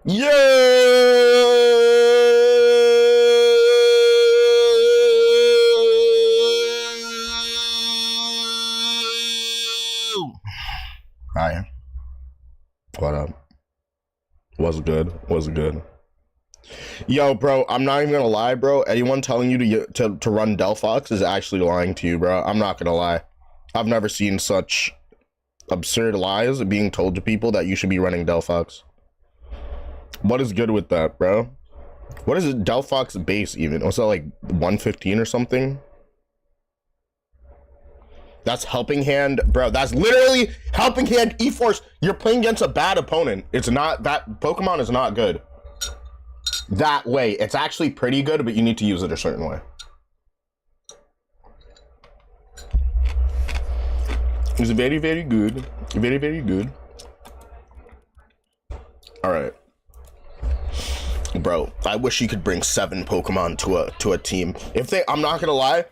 Yo! Hi. What up? What's good? What's good? Yo, bro, I'm not even gonna lie, bro. Anyone telling you to run Delphox is actually lying to you, bro. I'm not gonna lie. I've never seen such absurd lies being told to people that you should be running Delphox. What is good with that, bro? What is it, Delphox base even? Was that like 115 or something? That's helping hand, bro. That's literally helping hand E-Force. You're playing against a bad opponent. It's not, that Pokemon is not good that way. It's actually pretty good, but you need to use it a certain way. It's very, very good. Very, very good. All right. Bro, I wish you could bring 7 Pokemon to a team. I'm not gonna lie,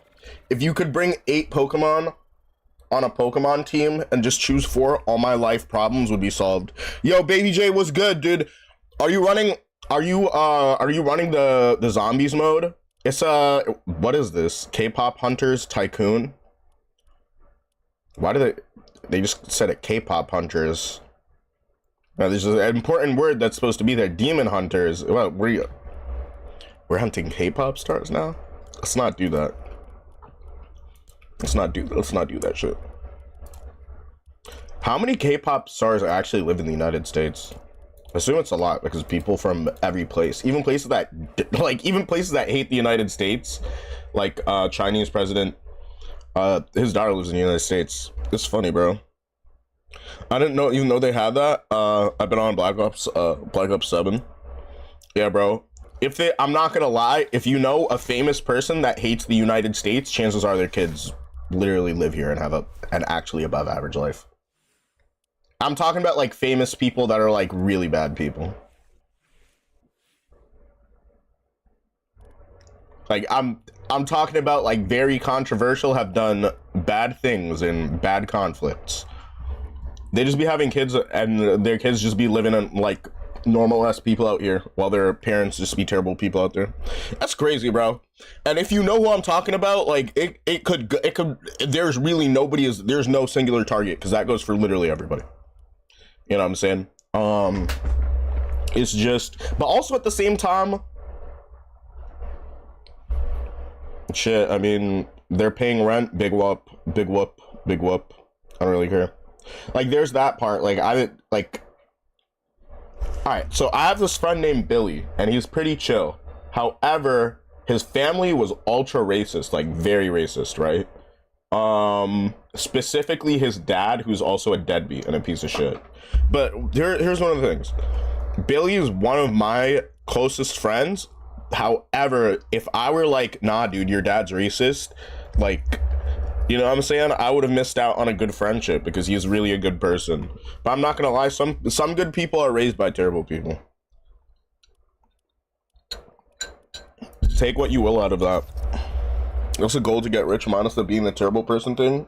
if you could bring 8 Pokemon on a Pokemon team and just choose 4, all my life problems would be solved. Yo, Baby J, what's good, dude? Are you running the zombies mode? It's what is this? K-pop Hunters Tycoon? Why do they just said it K-pop Hunters? Now there's an important word that's supposed to be there. Demon Hunters. Well, we're hunting K-pop stars now? Let's not do that. Let's not do that shit. How many K-pop stars actually live in the United States? I assume it's a lot, because people from every place, even places that hate the United States, like Chinese president, his daughter lives in the United States. It's funny, bro. I didn't know, even though they had that. I've been on Black Ops 7. Yeah, bro. I'm not gonna lie, if you know a famous person that hates the United States, chances are their kids literally live here and have an actually above average life. I'm talking about like famous people that are like really bad people. Like I'm talking about like very controversial, have done bad things in bad conflicts. They just be having kids and their kids just be living in like normal ass people out here while their parents just be terrible people out there. That's crazy, bro. And if you know who I'm talking about, like it could there's really there's no singular target, because that goes for literally everybody. You know what I'm saying? It's just, but also at the same time, shit, I mean, they're paying rent, big whoop, big whoop, big whoop. I don't really care. Like, there's that part. Like, all right, so I have this friend named Billy, and he's pretty chill. However, his family was ultra racist, like very racist, right? Specifically his dad, who's also a deadbeat and a piece of shit. But here's one of the things. Billy is one of my closest friends. However, if I were like, nah, dude, your dad's racist, like, you know what I'm saying? I would have missed out on a good friendship, because he's really a good person. But I'm not gonna lie, some good people are raised by terrible people. Take what you will out of that. What's the goal, to get rich minus the being the terrible person thing?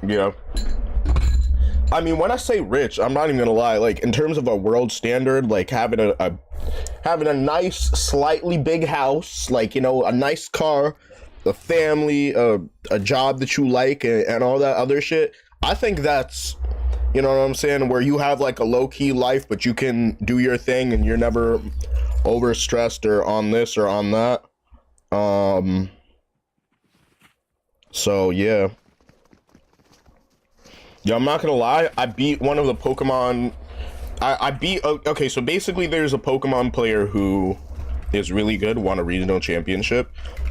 Yeah. I mean, when I say rich, I'm not even gonna lie, like in terms of a world standard, like having a nice, slightly big house, like, you know, a nice car, a family, a job that you like, and all that other shit. I think that's, you know what I'm saying, where you have like a low-key life, but you can do your thing and you're never overstressed or on this or on that. So yeah. Yeah, I'm not gonna lie, I beat one of the Pokemon. I beat, okay, so basically there's a Pokemon player who is really good, won a regional championship,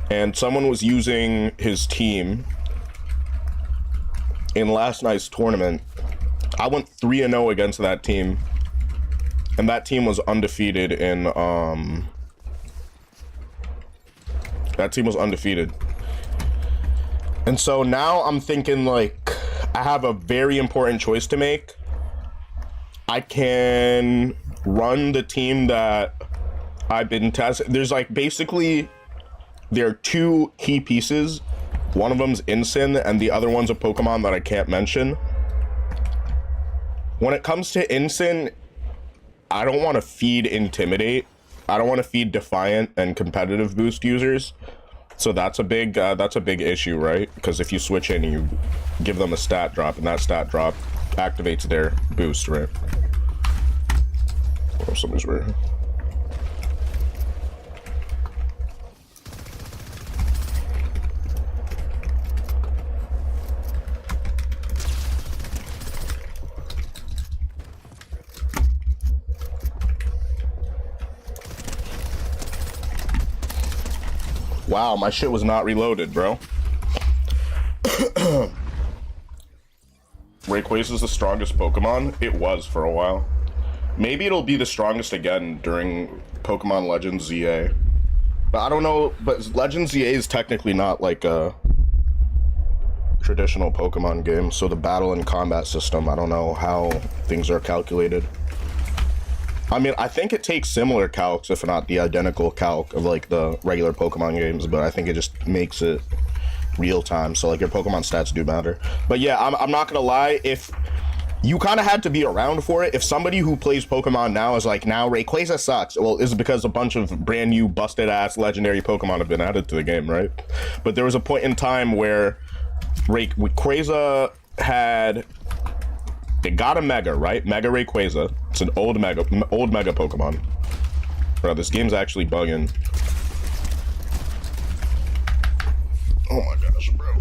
and someone was using his team in last night's tournament. I went 3-0 against that team, and that team was undefeated in, that team was undefeated. And so now I'm thinking, like, I have a very important choice to make. I can run the team that I've been testing. There's like, basically, there are 2 key pieces. One of them's Incin, and the other one's a Pokemon that I can't mention. When it comes to Ensign, I don't want to feed Intimidate. I don't want to feed Defiant and competitive boost users. So that's a big issue, right? Because if you switch in, you give them a stat drop, and that stat drop activates their boost, right? Oh, somebody's weird. Wow, my shit was not reloaded, bro. Rayquaza's the strongest Pokemon? It was for a while. Maybe it'll be the strongest again during Pokemon Legends ZA. But I don't know, but Legends ZA is technically not like a traditional Pokemon game, so the battle and combat system, I don't know how things are calculated. I mean, I think it takes similar calcs, if not the identical calc of like the regular Pokemon games, but I think it just makes it real time. So like your Pokemon stats do matter. But yeah, I'm not gonna lie, if you kind of had to be around for it, if somebody who plays Pokemon now is like, now Rayquaza sucks, well, it's because a bunch of brand new busted ass legendary Pokemon have been added to the game, right? But there was a point in time where Rayquaza had, it got a Mega, right? Mega Rayquaza. It's an old Mega Pokemon. Bro, this game's actually bugging. Oh my gosh, bro.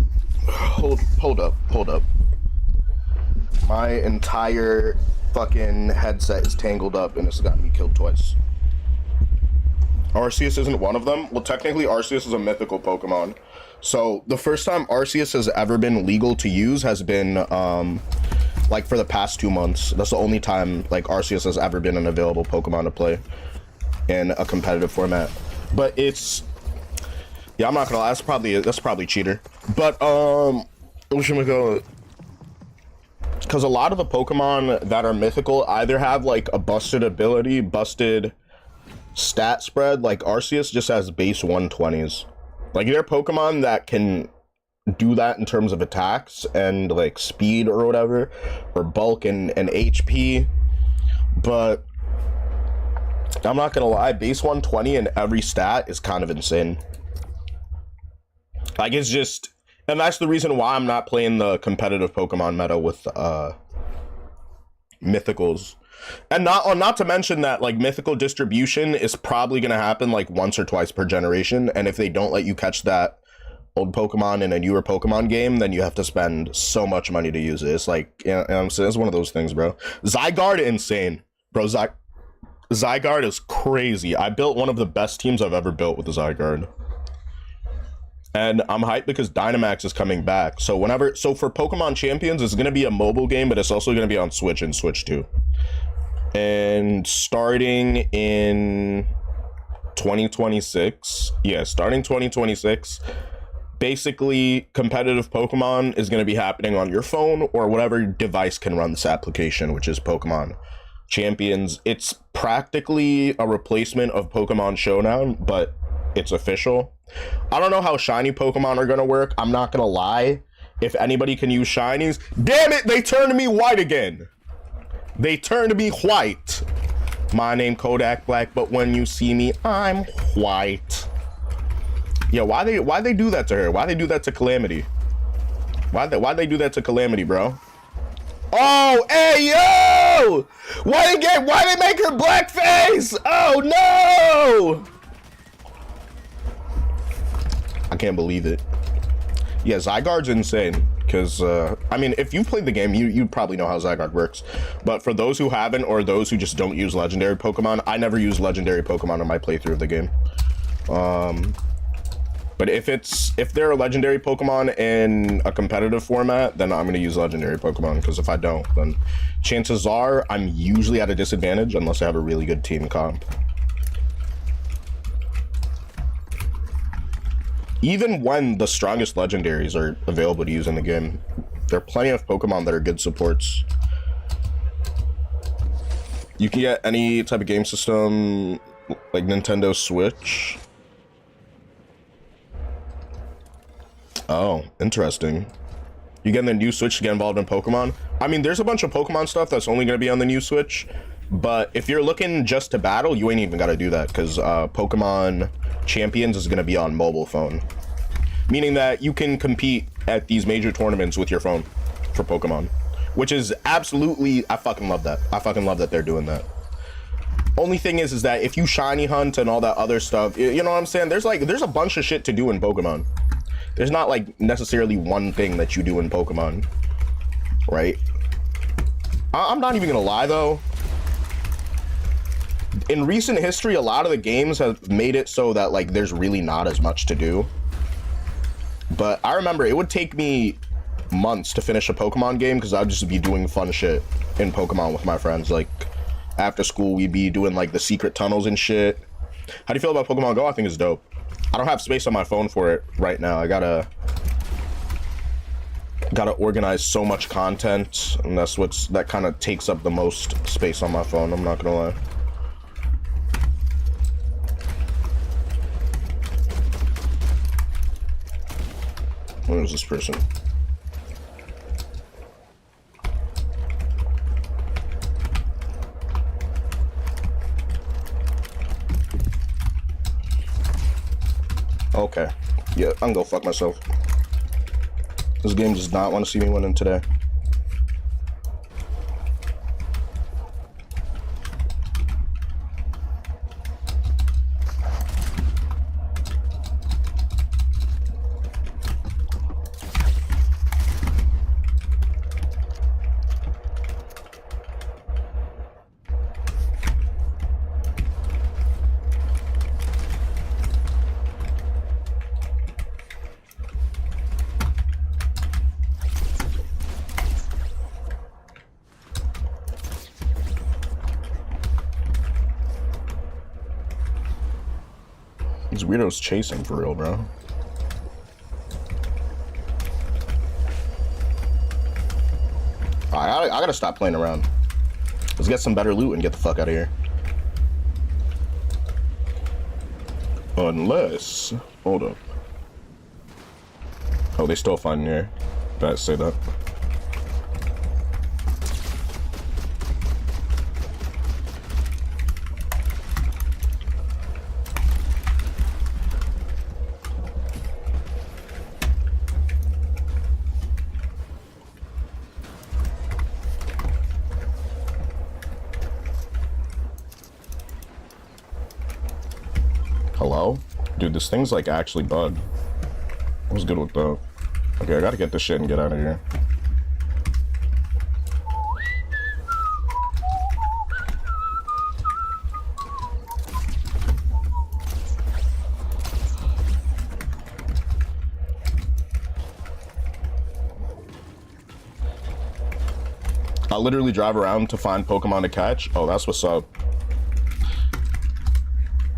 Hold up. My entire fucking headset is tangled up and it's gotten me killed twice. Arceus isn't one of them? Well, technically Arceus is a mythical Pokemon. So the first time Arceus has ever been legal to use has been like for the past 2 months. That's the only time like Arceus has ever been an available Pokemon to play in a competitive format. But it's, yeah, I'm not gonna lie, that's probably cheater. But where should we go? Because a lot of the Pokemon that are mythical either have like a busted ability, busted stat spread. Like Arceus just has base 120s. Like there are Pokemon that can do that in terms of attacks and like speed or whatever, or bulk and HP. But I'm not gonna lie, base 120 in every stat is kind of insane. Like it's just, and that's the reason why I'm not playing the competitive Pokemon meta with mythicals. And not to mention that like mythical distribution is probably gonna happen like once or twice per generation, and if they don't let you catch that old Pokemon in a newer Pokemon game, then you have to spend so much money to use it. It's like, you know what I'm saying, it's one of those things, bro. Zygarde, insane, bro. Zygarde is crazy. I built one of the best teams I've ever built with the Zygarde. And I'm hyped because Dynamax is coming back. So for Pokemon Champions, it's going to be a mobile game, but it's also going to be on Switch and Switch 2. And starting in 2026, starting 2026, basically competitive Pokemon is going to be happening on your phone or whatever device can run this application, which is Pokemon Champions. It's practically a replacement of Pokemon Showdown, but it's official. I don't know how shiny Pokemon are gonna work. I'm not gonna lie. If anybody can use shinies, damn it, they turned me white again. They turned me white. My name Kodak Black, but when you see me, I'm white. Yeah, why they do that to her? Why they do that to Calamity? Why they do that to Calamity, bro? Oh, hey yo! Why they make her blackface? Oh no! I can't believe it. Yeah, Zygarde's insane. Because, I mean, if you've played the game, you probably know how Zygarde works. But for those who haven't, or those who just don't use legendary Pokemon, I never use legendary Pokemon in my playthrough of the game. But if they're a legendary Pokemon in a competitive format, then I'm going to use legendary Pokemon. Because if I don't, then chances are I'm usually at a disadvantage unless I have a really good team comp. Even when the strongest legendaries are available to use in the game, there are plenty of Pokemon that are good supports. You can get any type of game system, like Nintendo Switch. Oh, interesting. You getting the new Switch to get involved in Pokemon? I mean, there's a bunch of Pokemon stuff that's only going to be on the new Switch, but if you're looking just to battle, you ain't even got to do that, because Pokemon Champions is going to be on mobile phone. Meaning that you can compete at these major tournaments with your phone for Pokemon. Which is absolutely, I fucking love that. I fucking love that they're doing that. Only thing is that if you shiny hunt and all that other stuff, you know what I'm saying? There's a bunch of shit to do in Pokemon. There's not like necessarily one thing that you do in Pokemon, right? I'm not even gonna lie though. In recent history, a lot of the games have made it so that like there's really not as much to do. But I remember it would take me months to finish a Pokemon game because I'd just be doing fun shit in Pokemon with my friends. Like after school, we'd be doing like the secret tunnels and shit. How do you feel about Pokemon Go? I think it's dope. I don't have space on my phone for it right now. I gotta organize so much content, and that kind of takes up the most space on my phone. I'm not gonna lie. Where is this person? Okay. Yeah, I'm gonna go fuck myself. This game does not want to see me winning today. These weirdos chasing for real, bro. I gotta stop playing around. Let's get some better loot and get the fuck out of here. Unless... Hold up. Oh, they still find me here. Better say that. Hello? Dude, this thing's like actually bugged. I was good with that. Okay, I gotta get this shit and get out of here. I literally drive around to find Pokemon to catch. Oh, that's what's up.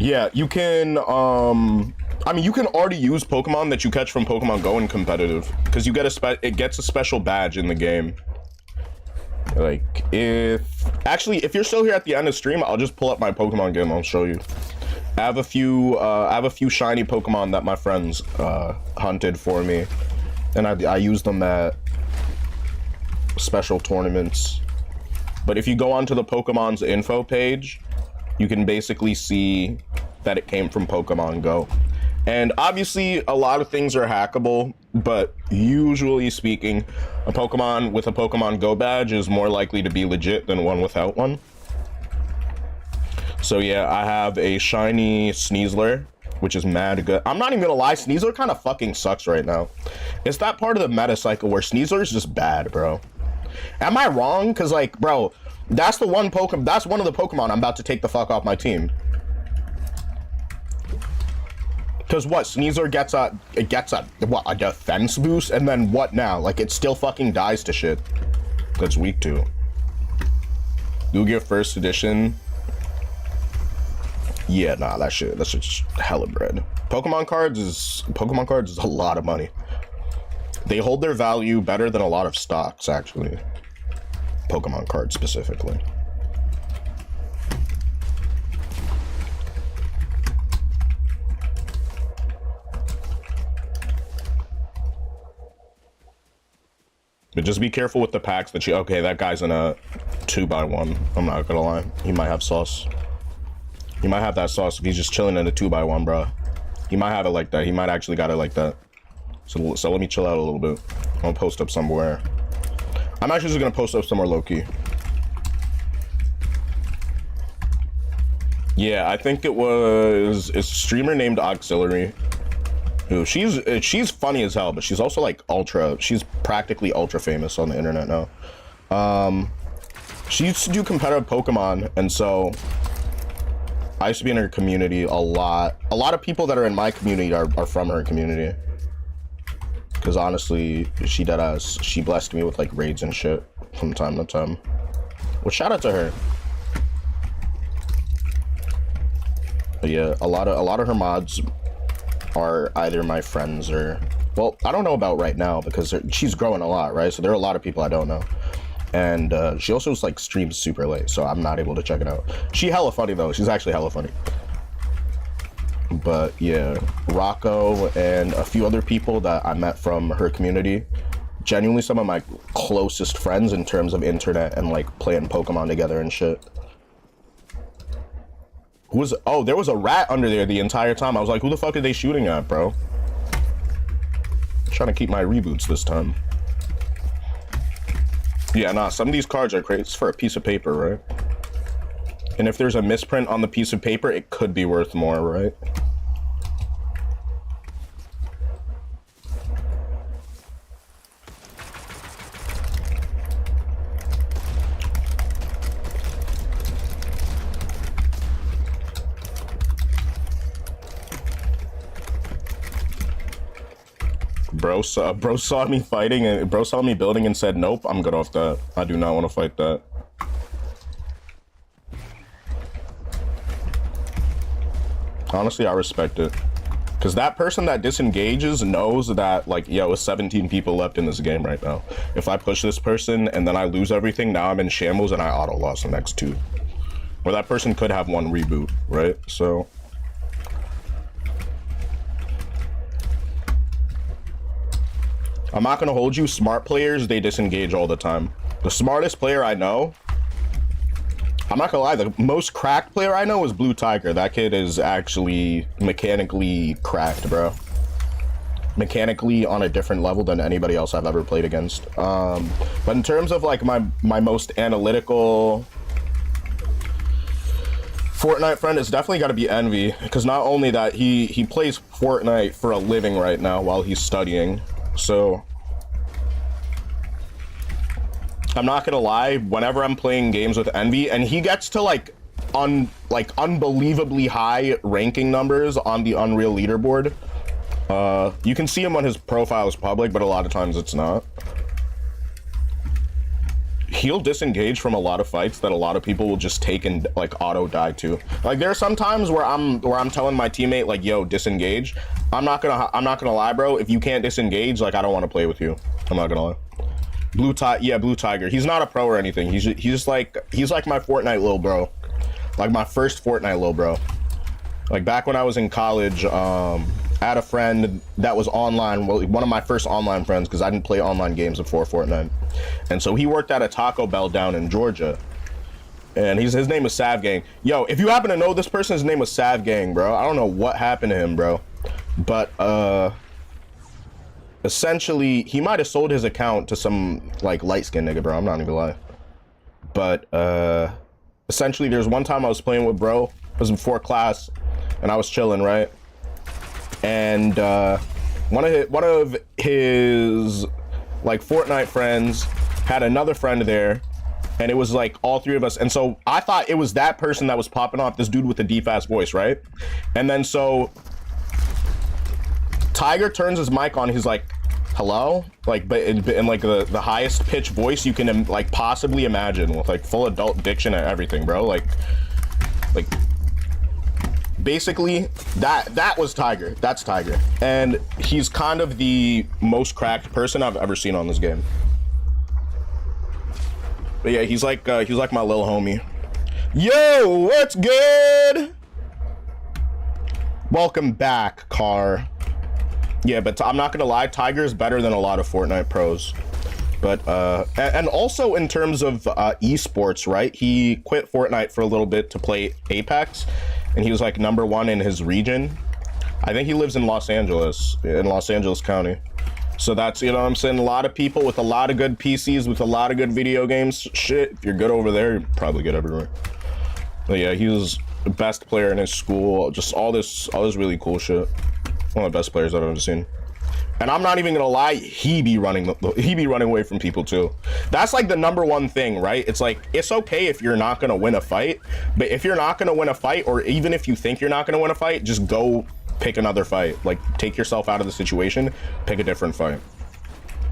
Yeah, you can, I mean, you can already use Pokemon that you catch from Pokemon Go in competitive, because you get it gets a special badge in the game. Like, if you're still here at the end of stream, I'll just pull up my Pokemon game, I'll show you. I have a few shiny Pokemon that my friends, hunted for me, and I use them at special tournaments. But if you go onto the Pokemon's info page, you can basically see that it came from Pokemon Go. And obviously, a lot of things are hackable, but usually speaking, a Pokemon with a Pokemon Go badge is more likely to be legit than one without one. So yeah, I have a shiny Sneasler, which is mad good. I'm not even gonna lie, Sneasler kind of fucking sucks right now. It's that part of the meta cycle where Sneasler is just bad, bro. Am I wrong? Because, like, bro, that's one of the Pokemon I'm about to take the fuck off my team. Because what, Sneasler gets a defense boost, and then what now? Like, it still fucking dies to shit. That's weak too. Lugia first edition. Yeah, nah, that's just hella bread. Pokemon cards is a lot of money. They hold their value better than a lot of stocks, actually. Pokemon cards specifically. But just be careful with the packs that you... Okay, that guy's in a 2x1. I'm not gonna lie. He might have sauce. He might have that sauce if he's just chilling in a 2x1, bro. He might have it like that. He might actually got it like that. So let me chill out a little bit. I'm gonna post up somewhere. I'm actually just gonna post up somewhere low-key. Yeah, I think it was a streamer named Auxiliary. Who she's funny as hell, but she's also like she's practically ultra famous on the internet now. She used to do competitive Pokemon, and so I used to be in her community a lot. A lot of people that are in my community are from her community. Because honestly, she blessed me with like raids and shit from time to time. Well, shout out to her. But yeah, a lot of her mods are either my friends or, well, I don't know about right now because she's growing a lot, right? So there are a lot of people I don't know. And she also like streams super late, so I'm not able to check it out. She hella funny though. She's actually hella funny. But yeah, Rocco and a few other people that I met from her community, genuinely some of my closest friends in terms of internet and like playing Pokemon together and shit. Oh, there was a rat under there the entire time. I was like, who the fuck are they shooting at, bro? I'm trying to keep my reboots this time. Yeah, nah, some of these cards are crazy. It's for a piece of paper, right? And if there's a misprint on the piece of paper, it could be worth more, right? Bro saw me fighting and bro saw me building and said, nope, I'm good off that. I do not want to fight that. Honestly, I respect it. Because that person that disengages knows that, like, yo, it's 17 people left in this game right now. If I push this person and then I lose everything, now I'm in shambles and I auto-lost the next 2. Or that person could have 1 reboot, right? So... I'm not gonna hold you, smart players, they disengage all the time. The smartest player I know, I'm not gonna lie, the most cracked player I know is Blue Tiger. That kid is actually mechanically cracked, bro. Mechanically on a different level than anybody else I've ever played against. But in terms of like my most analytical Fortnite friend, it's definitely gotta be Envy. Because not only that, he plays Fortnite for a living right now while he's studying. So I'm not gonna lie, whenever I'm playing games with Envy and he gets to like unbelievably high ranking numbers on the Unreal leaderboard, you can see him on his profile as public, but a lot of times it's not. He'll disengage from a lot of fights that a lot of people will just take and like auto die to. Like there are some times where I'm telling my teammate like, yo, disengage. I'm not gonna lie, bro. If you can't disengage, like I don't want to play with you. I'm not gonna lie. Blue Tiger. He's not a pro or anything. He's like my Fortnite little bro. Like my first Fortnite little bro. Like back when I was in college, I had a friend that was online, well, one of my first online friends, because I didn't play online games before Fortnite. And so he worked at a Taco Bell down in Georgia. And his name is Sav Gang. Yo, if you happen to know this person, his name was Sav Gang, bro. I don't know what happened to him, bro. But essentially, he might have sold his account to some like light-skinned nigga, bro. I'm not even gonna lie. But essentially, there's one time I was playing with bro. It was before class, and I was chilling, right? And one of his like Fortnite friends had another friend there, and it was like all 3 of us. And so I thought it was that person that was popping off, this dude with the deep ass voice, right? And then so Tiger turns his mic on. He's like, hello, like, but in like the highest pitch voice you can like possibly imagine, with like full adult diction and everything, bro. Like basically that was Tiger. That's Tiger, and he's kind of the most cracked person I've ever seen on this game. But yeah, he's like my little homie. Yo, what's good? Welcome back, Car. Yeah, but I'm not gonna lie, Tiger is better than a lot of Fortnite pros. But and also in terms of esports, right? He quit Fortnite for a little bit to play Apex, and he was like #1 in his region. I think he lives in Los Angeles County. So that's, you know what I'm saying, a lot of people with a lot of good PCs, with a lot of good video games. Shit, if you're good over there, you're probably good everywhere. But yeah, he was the best player in his school. Just all this really cool shit. One of the best players I've ever seen. And I'm not even gonna lie, he be running away from people too. That's like the #1 thing, right? It's like, it's okay if you're not gonna win a fight, but if you're not gonna win a fight, or even if you think you're not gonna win a fight, just go pick another fight. Like, take yourself out of the situation, pick a different fight.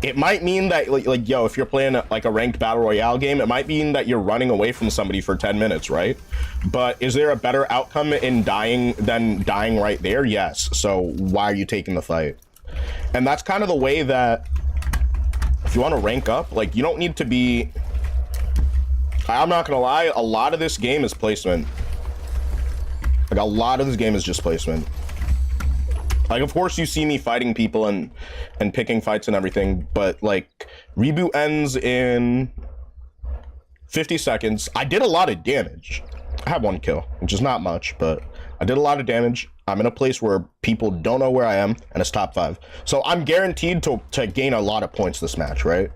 It might mean that, like yo, if you're playing like a ranked battle royale game, it might mean that you're running away from somebody for 10 minutes, right? But is there a better outcome in dying than dying right there? Yes. So why are you taking the fight? And that's kind of the way that, if you want to rank up, like, you don't need to be, I'm not gonna lie, a lot of this game is placement. Like, a lot of this game is just placement. Like, of course you see me fighting people and picking fights and everything, but like, reboot ends in 50 seconds. I did a lot of damage. I have 1 kill, which is not much, but I did a lot of damage. I'm in a place where people don't know where I am, and it's top 5. So I'm guaranteed to gain a lot of points this match, right?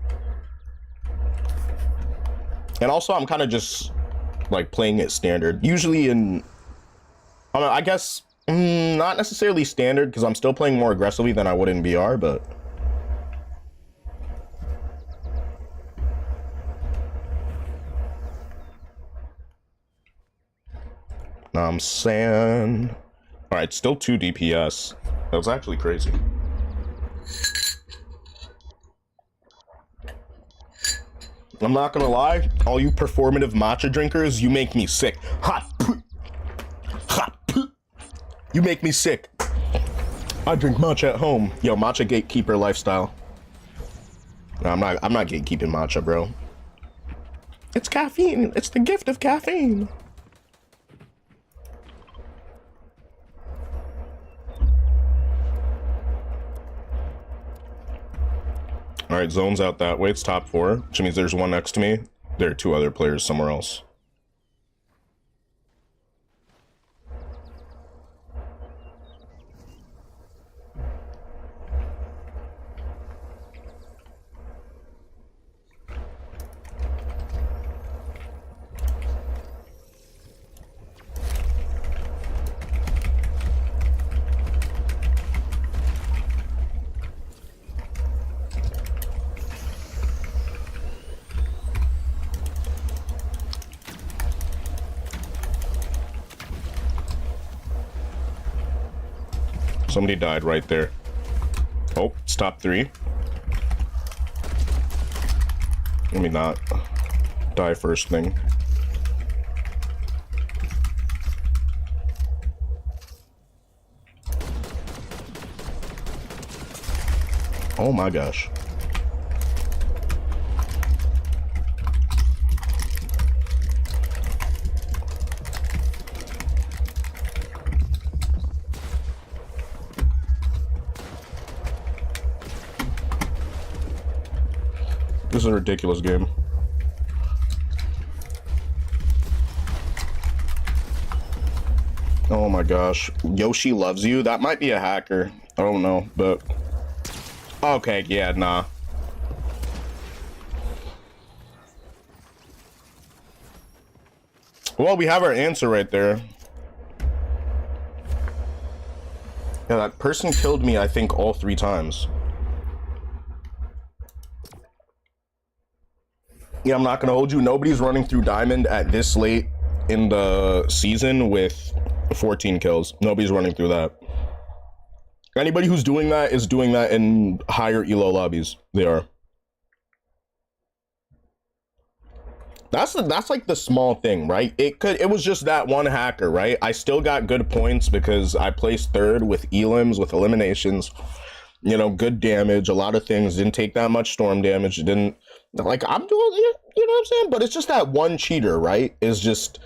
And also, I'm kind of just like playing it standard. Usually in, I guess, not necessarily standard, because I'm still playing more aggressively than I would in BR, but know what I'm saying? All right, still 2 DPS. That was actually crazy. I'm not gonna lie, all you performative matcha drinkers, you make me sick. Hot, hot, you make me sick. I drink matcha at home. Yo, matcha gatekeeper lifestyle. No, I'm not gatekeeping matcha, bro. It's caffeine. It's the gift of caffeine. All right, zone's out that way. It's top 4, which means there's 1 next to me. There are 2 other players somewhere else. Somebody died right there. Oh, it's top 3. Let me not die first thing. Oh my gosh. This is a ridiculous game. Oh my gosh. Yoshi loves you? That might be a hacker. I don't know, but... Okay, yeah, nah. Well, we have our answer right there. Yeah, that person killed me, I think, all 3 times. Yeah, I'm not gonna hold you. Nobody's running through Diamond at this late in the season with 14 kills. Nobody's running through that. Anybody who's doing that is doing that in higher elo lobbies. They are. That's like the small thing, right? It was just that one hacker, right? I still got good points because I placed 3rd with elims, with eliminations, you know, good damage, a lot of things. Didn't take that much storm damage. It didn't, like, I'm doing it, you know what I'm saying? But it's just that one cheater, right? Is just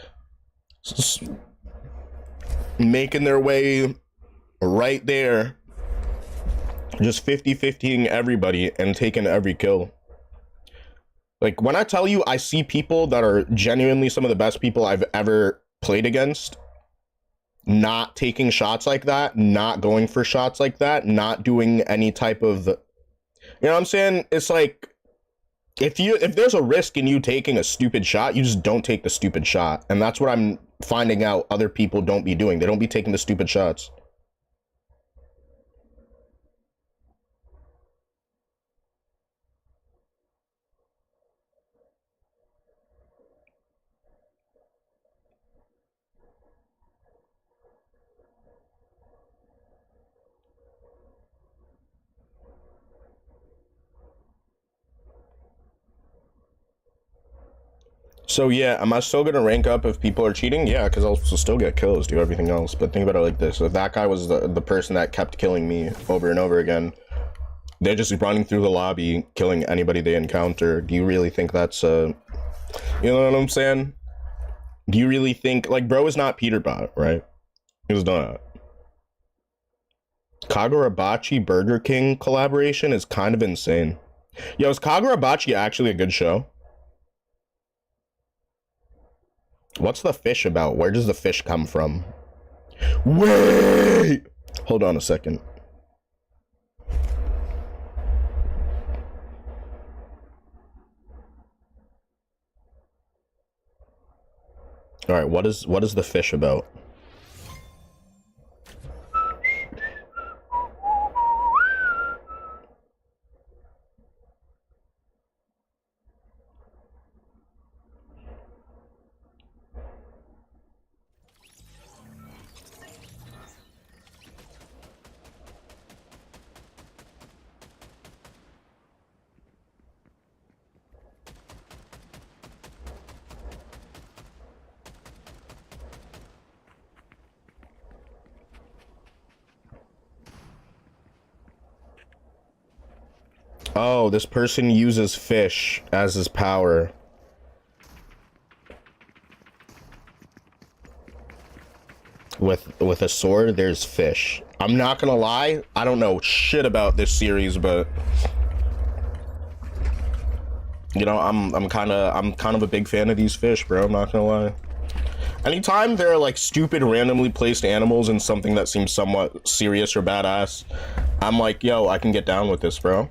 making their way right there, just 50-50ing everybody and taking every kill. Like, when I tell you I see people that are genuinely some of the best people I've ever played against not taking shots like that, not going for shots like that, not doing any type of, you know what I'm saying? It's like, if there's a risk in you taking a stupid shot, you just don't take the stupid shot. And that's what I'm finding out other people don't be doing. They don't be taking the stupid shots. So yeah, am I still gonna rank up if people are cheating? Yeah, because I'll still get kills, do everything else. But think about it like this: if that guy was the person that kept killing me over and over again, they're just running through the lobby, killing anybody they encounter. Do you really think that's you know what I'm saying? Do you really think, like, bro is not Peterbot, right? He's not. Kagurabachi Burger King collaboration is kind of insane. Yo, is Kagurabachi actually a good show? What's the fish about? Where does the fish come from? Wait! Hold on a second. All right, what is the fish about? Oh, this person uses fish as his power. With a sword, there's fish. I'm not gonna lie, I don't know shit about this series, but you know, I'm kind of a big fan of these fish, bro. I'm not gonna lie. Anytime there are like stupid randomly placed animals in something that seems somewhat serious or badass, I'm like, yo, I can get down with this, bro.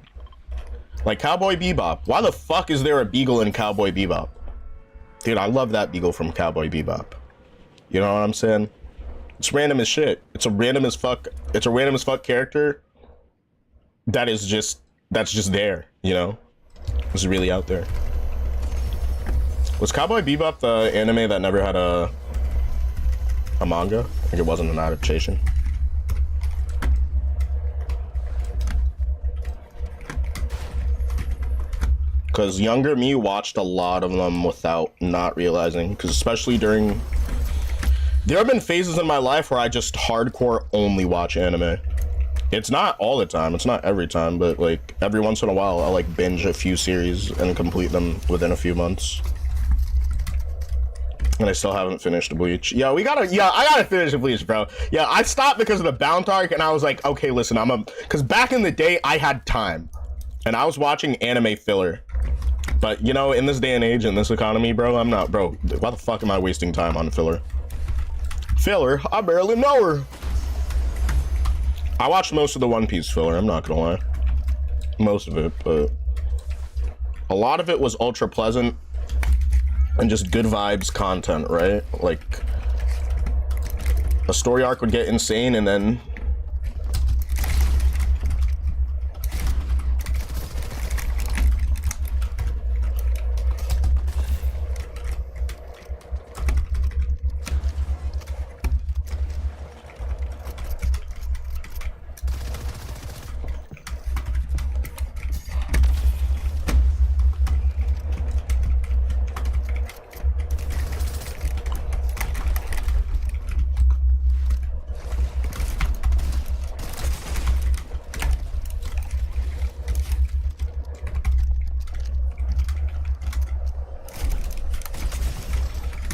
Like Cowboy Bebop. Why the fuck is there a beagle in Cowboy Bebop? Dude, I love that beagle from Cowboy Bebop. You know what I'm saying? It's random as shit. It's a random as fuck character that's just there, you know? It's really out there. Was Cowboy Bebop the anime that never had a manga? I think it wasn't an adaptation. Because younger me watched a lot of them without not realizing. Because especially during... There have been phases in my life where I just hardcore only watch anime. It's not all the time. It's not every time. But like every once in a while, I'll like binge a few series and complete them within a few months. And I still haven't finished Bleach. Yeah, I gotta finish Bleach, bro. Yeah, I stopped because of the Bound arc and I was like, okay, listen, because back in the day, I had time. And I was watching anime filler. But, you know, in this day and age, in this economy, bro, I'm not, bro, why the fuck am I wasting time on filler? Filler? I barely know her. I watched most of the One Piece filler, I'm not gonna lie. Most of it, but a lot of it was ultra pleasant and just good vibes content, right? Like, a story arc would get insane and then...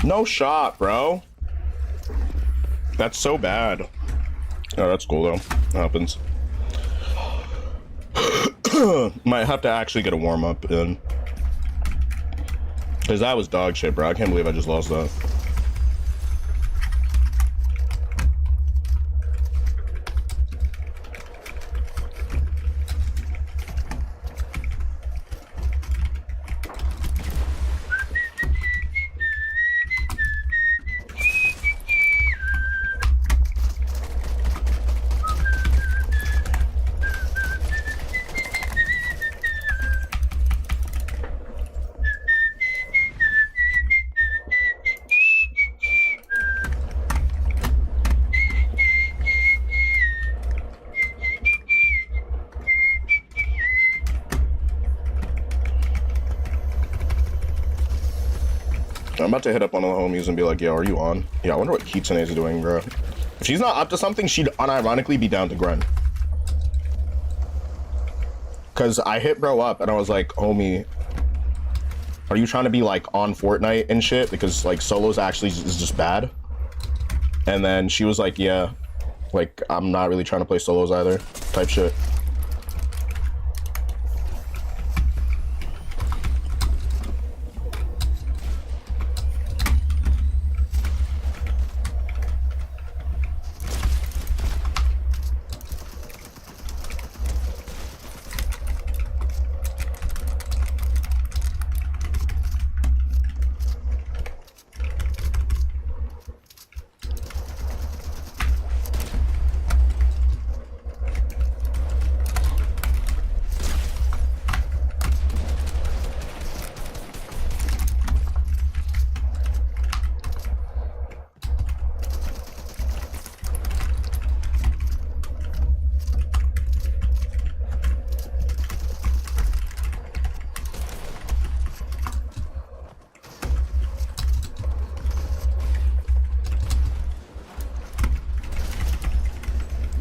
No shot, bro. That's so bad. Oh, that's cool though. Happens. Might have to actually get a warm up in. Because that was dog shit, bro. I can't believe I just lost that. I'm about to hit up one of the homies and be like, yo, are you on? Yeah, I wonder what Heccin is doing, bro. If she's not up to something, she'd unironically be down to grind. Because I hit bro up and I was like, homie, are you trying to be like on Fortnite and shit? Because like solos actually is just bad. And then she was like, yeah, like I'm not really trying to play solos either, type shit.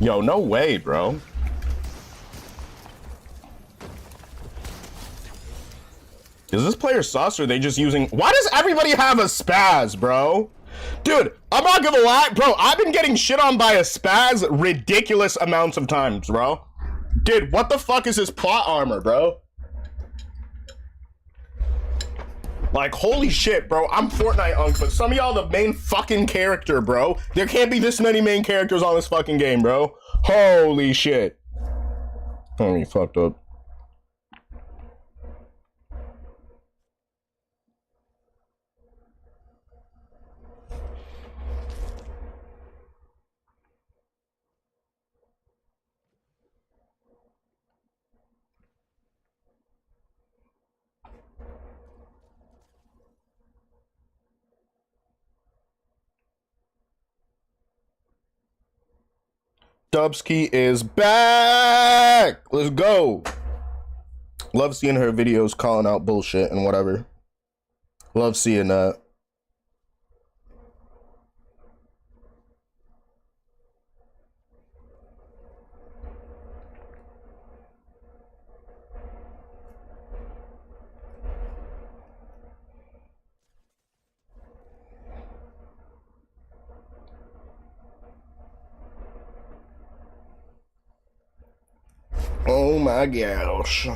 Yo, no way, bro. Is this player sus or are they just using... Why does everybody have a spaz, bro? Dude, I'm not gonna lie, bro. I've been getting shit on by a spaz ridiculous amounts of times, bro. Dude, what the fuck is his plot armor, bro? Like, holy shit, bro. I'm Fortnite unk, but some of y'all the main fucking character, bro. There can't be this many main characters on this fucking game, bro. Holy shit. Oh, you fucked up. Dubsky is back. Let's go. Love seeing her videos calling out bullshit and whatever. Love seeing that. Oh my gosh.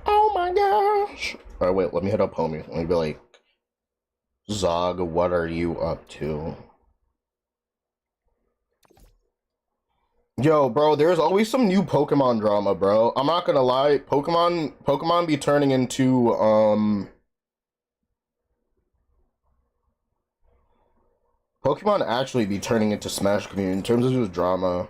Oh my gosh. Alright, wait, let me hit up homie. Let me be like, Zog, what are you up to? Yo, bro, there's always some new Pokemon drama, bro. I'm not gonna lie, Pokemon be turning into, Pokemon actually be turning into Smash community in terms of just drama.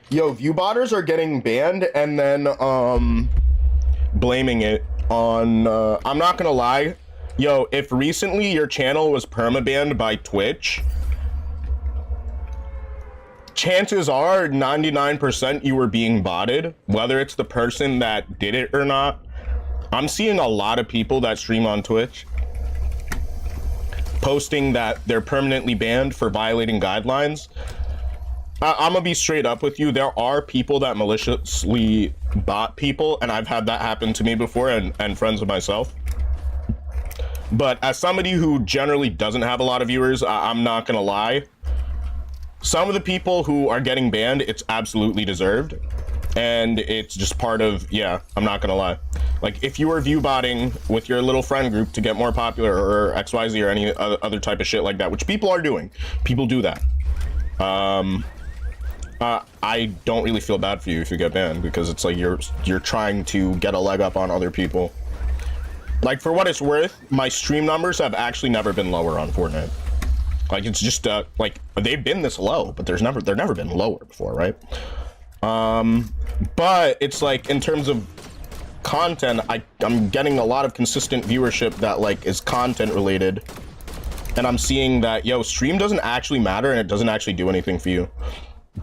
Yo, viewbotters are getting banned and then blaming it on I'm not gonna lie, yo, if recently your channel was permabanned by Twitch, chances are 99% you were being botted, whether it's the person that did it or not. I'm seeing a lot of people that stream on Twitch posting that they're permanently banned for violating guidelines, I'm gonna be straight up with you. There are people that maliciously bot people, and I've had that happen to me before, and friends of myself. But as somebody who generally doesn't have a lot of viewers, I'm not gonna lie. Some of the people who are getting banned, it's absolutely deserved. And it's just part of, yeah, I'm not gonna lie. Like, if you were view botting with your little friend group to get more popular or XYZ or any other type of shit like that, which people are doing, people do that. I don't really feel bad for you if you get banned, because it's like you're trying to get a leg up on other people. Like, for what it's worth, my stream numbers have actually never been lower on Fortnite. Like, it's just like, they've been this low, but they've never been lower before, right? But it's like, in terms of content, I'm getting a lot of consistent viewership that like is content related, and I'm seeing that, yo, stream doesn't actually matter and it doesn't actually do anything for you,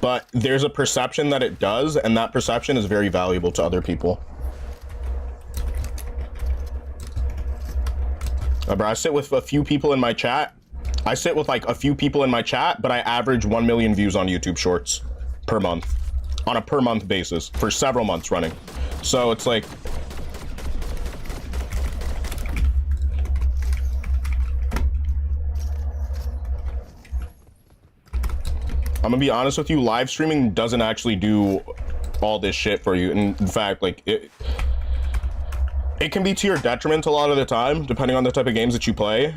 but there's a perception that it does, and that perception is very valuable to other people. Bro, I sit with a few people in my chat. I sit with like a few people in my chat, but I average 1 million views on YouTube Shorts per month, on a per month basis for several months running. So it's like, I'm gonna be honest with you, live streaming doesn't actually do all this shit for you. In fact, like, it can be to your detriment a lot of the time, depending on the type of games that you play.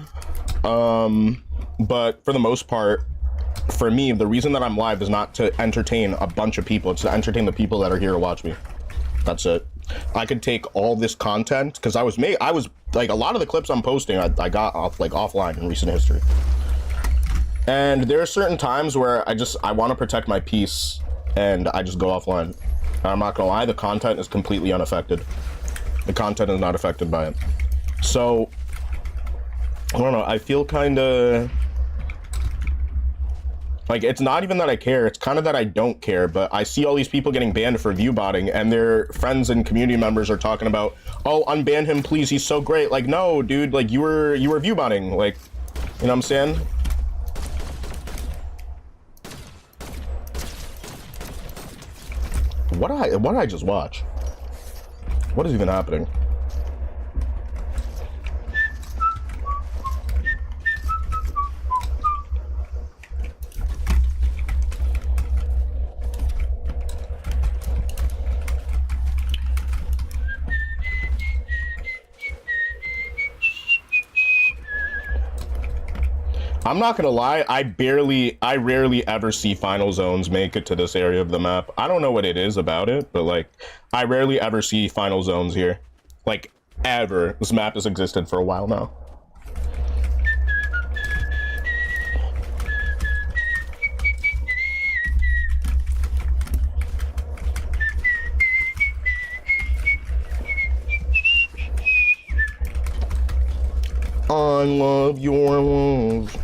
But for the most part, for me, the reason that I'm live is not to entertain a bunch of people. It's to entertain the people that are here to watch me. That's it. I could take all this content, because I was like, a lot of the clips I'm posting, I got off like offline in recent history. And there are certain times where I want to protect my peace, and I just go offline. And I'm not gonna lie, the content is completely unaffected. The content is not affected by it. So, I don't know, I feel kind of like, it's not even that I care, it's kind of that I don't care. But I see all these people getting banned for view botting, and their friends and community members are talking about, oh, unban him please, he's so great. Like, no dude, like, you were view botting, like, you know what I'm saying? What did I just watch? What is even happening? I'm not gonna lie, I rarely ever see final zones make it to this area of the map. I don't know what it is about it, but like, I rarely ever see final zones here. Like, ever. This map has existed for a while now. I love your love.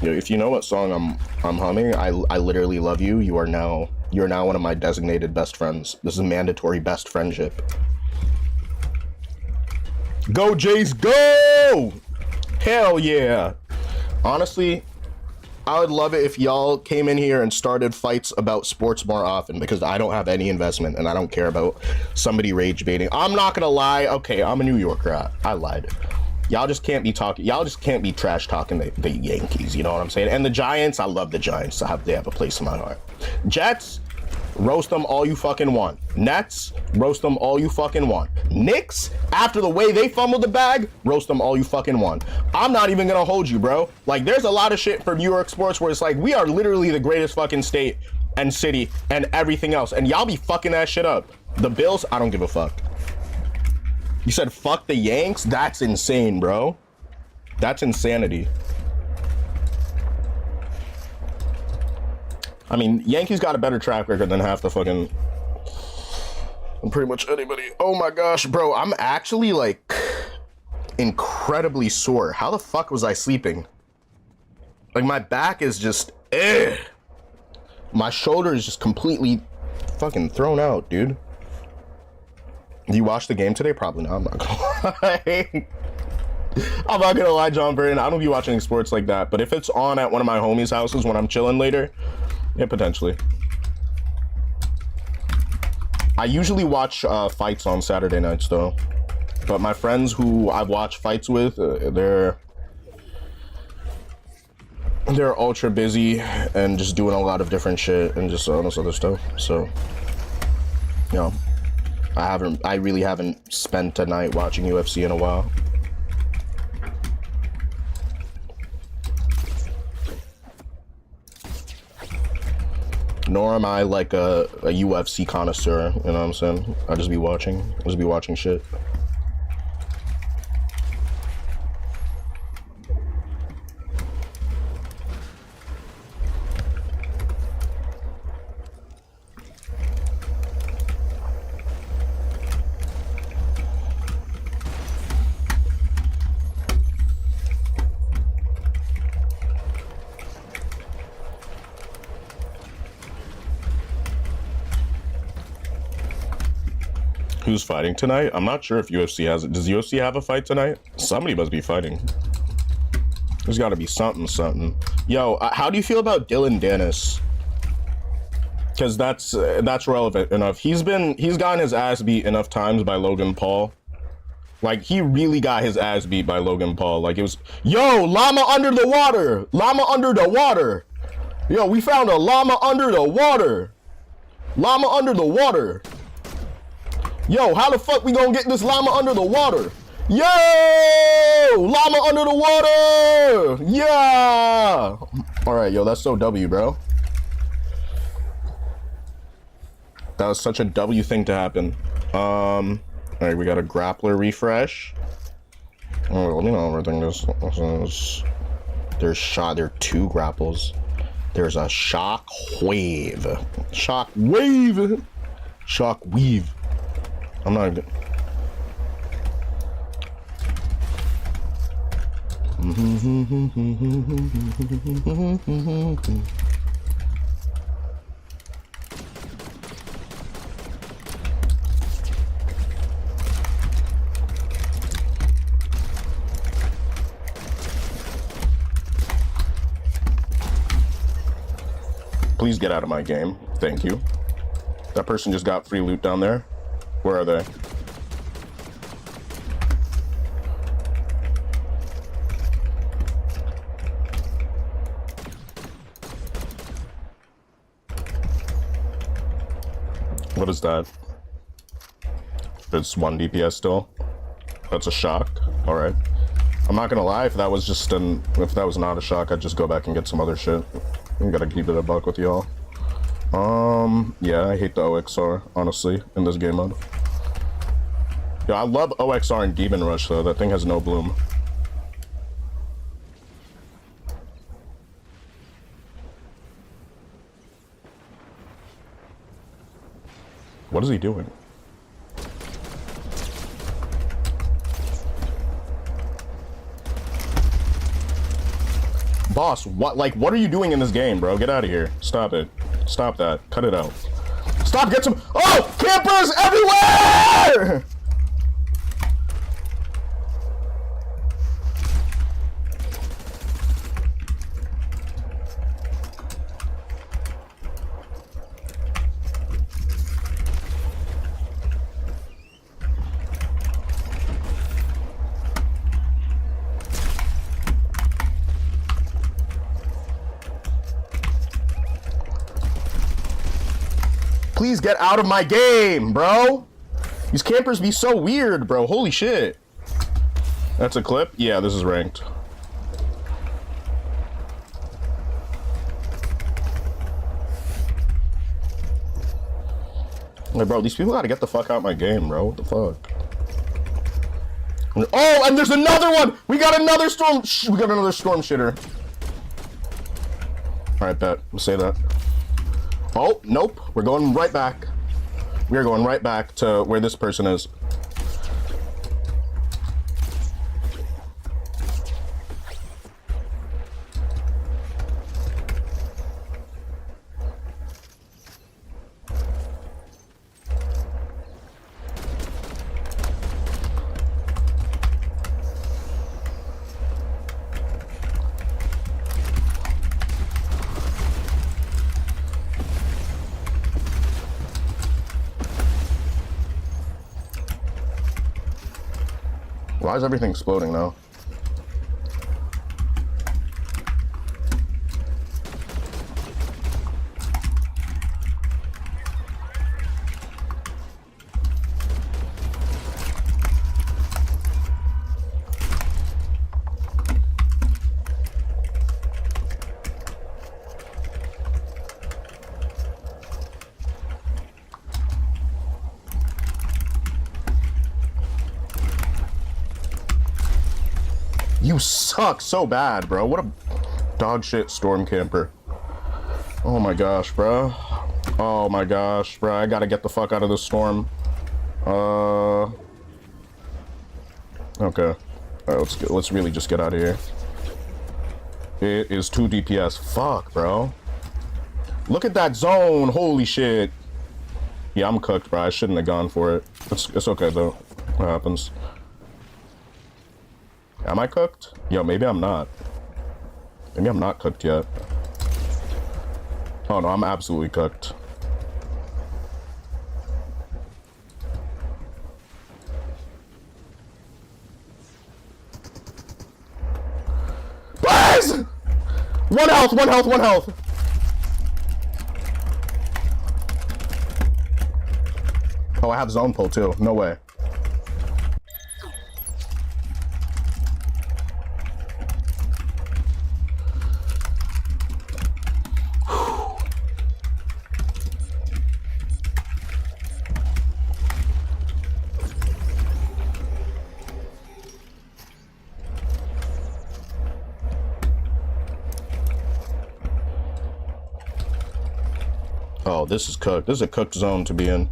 Yo, if you know what song I'm humming, I literally love you. You're now one of my designated best friends. This is mandatory best friendship. Go Jays, go! Hell yeah! Honestly, I would love it if y'all came in here and started fights about sports more often, because I don't have any investment and I don't care about somebody rage baiting. I'm not gonna lie. Okay, I'm a New Yorker. I lied. Y'all just can't be talking. Y'all just can't be trash talking the Yankees. You know what I'm saying? And the Giants, I love the Giants. They have a place in my heart. Jets, roast them all you fucking want. Nets, roast them all you fucking want. Knicks, after the way they fumbled the bag, roast them all you fucking want. I'm not even gonna hold you, bro. Like, there's a lot of shit from New York sports where it's like, we are literally the greatest fucking state and city and everything else, and y'all be fucking that shit up. The Bills, I don't give a fuck. You said fuck the Yanks? That's insane, bro. That's insanity. I mean, Yankees got a better track record than half the fucking... pretty much anybody. Oh my gosh, bro. I'm actually, like, incredibly sore. How the fuck was I sleeping? Like, my back is just... My shoulder is just completely fucking thrown out, dude. You watched the game today? Probably not. I'm not gonna lie. I'm not gonna lie, John Burton. I don't be watching sports like that. But if it's on at one of my homies' houses when I'm chilling later, yeah, potentially. I usually watch fights on Saturday nights though. But my friends who I've watched fights with, they're ultra busy and just doing a lot of different shit and just all this other stuff. So, you know, I really haven't spent a night watching UFC in a while. Nor am I like a UFC connoisseur, you know what I'm saying? I just be watching shit. Who's fighting tonight? I'm not sure if UFC has it. Does UFC have a fight tonight? Somebody must be fighting. There's got to be something. Yo, how do you feel about Dylan Dennis? Because that's relevant enough. He's gotten his ass beat enough times by Logan Paul. Like, he really got his ass beat by Logan Paul. Like, it was, yo, llama under the water. Llama under the water. Yo, we found a llama under the water. Llama under the water. Yo, how the fuck we gonna get this llama under the water? Yo! Llama under the water! Yeah! Alright, yo, that's so W, bro. That was such a W thing to happen. Alright, we got a grappler refresh. Oh, let me know everything this is. There are 2 grapples. There's a shock wave. Shock wave! Shock weave. I'm not good. Please get out of my game. Thank you. That person just got free loot down there. Where are they? What is that? It's 1 DPS still. That's a shock. All right. I'm not gonna lie. If that was not a shock, I'd just go back and get some other shit. I gotta keep it a buck with y'all. Yeah, I hate the OXR, honestly, in this game mode. Yeah, I love OXR and Demon Rush, though. That thing has no bloom. What is he doing? Boss, what are you doing in this game, bro? Get out of here. Stop it. Stop that. Cut it out. Stop, get some— oh! Campers everywhere! Please get out of my game, bro. These campers be so weird, bro. Holy shit. That's a clip? Yeah, this is ranked. Like, bro, these people gotta get the fuck out of my game, bro. What the fuck? Oh, and there's another one! We got another storm shitter. Alright, bet. We'll say that. Oh, nope. We're going right back. We're going right back to where this person is. Why is everything exploding now? You suck so bad, bro. What a dog shit storm camper. Oh my gosh, bro. Oh my gosh, bro. I gotta get the fuck out of this storm. Okay. Alright, let's really just get out of here. It is 2 DPS. Fuck, bro. Look at that zone. Holy shit. Yeah, I'm cooked, bro. I shouldn't have gone for it. It's okay though. What happens? Am I cooked? Yo, maybe I'm not. Maybe I'm not cooked yet. Oh no, I'm absolutely cooked. Please! 1 health, 1 health, 1 health. Oh, I have zone pull too. No way. Oh, this is cooked. This is a cooked zone to be in.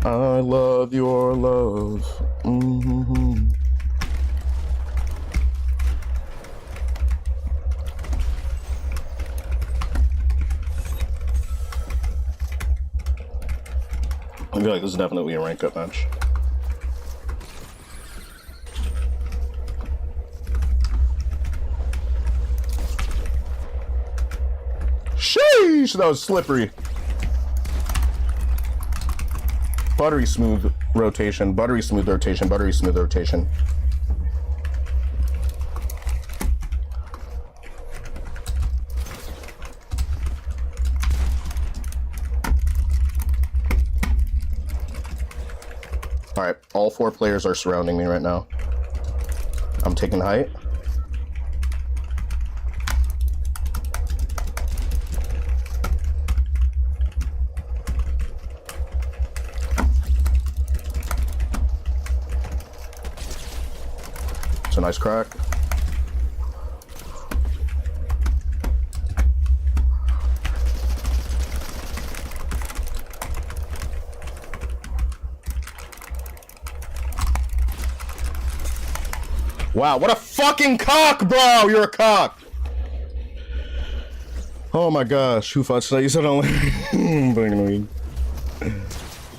I love your love. I feel like this is definitely a rank up match. Sheesh, that was slippery. Buttery smooth rotation, buttery smooth rotation, buttery smooth rotation. All right, all 4 players are surrounding me right now. I'm taking height. It's a nice crack. Wow, what a fucking cock, bro! You're a cock! Oh my gosh, who fudged that? You said only...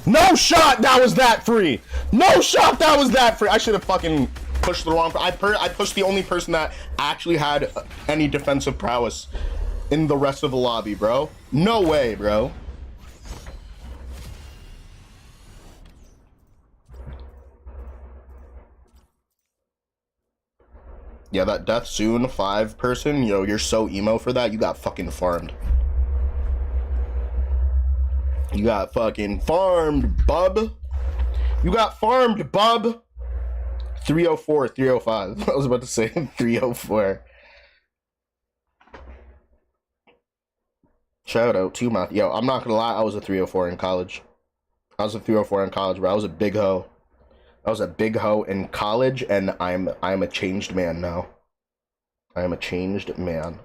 No shot that was that free! No shot that was that free! I should have fucking pushed the wrong... I pushed the only person that actually had any defensive prowess in the rest of the lobby, bro. No way, bro. Yeah, that Death Soon 5 person, yo, you're so emo for that, you got fucking farmed. You got fucking farmed, bub. You got farmed, bub. 304, 305. I was about to say 304. Shout out to my... Yo, I'm not gonna lie, I was a 304 in college. I was a 304 in college, bro. I was a big hoe. I was a big hoe in college, and I'm a changed man now. I am a changed man.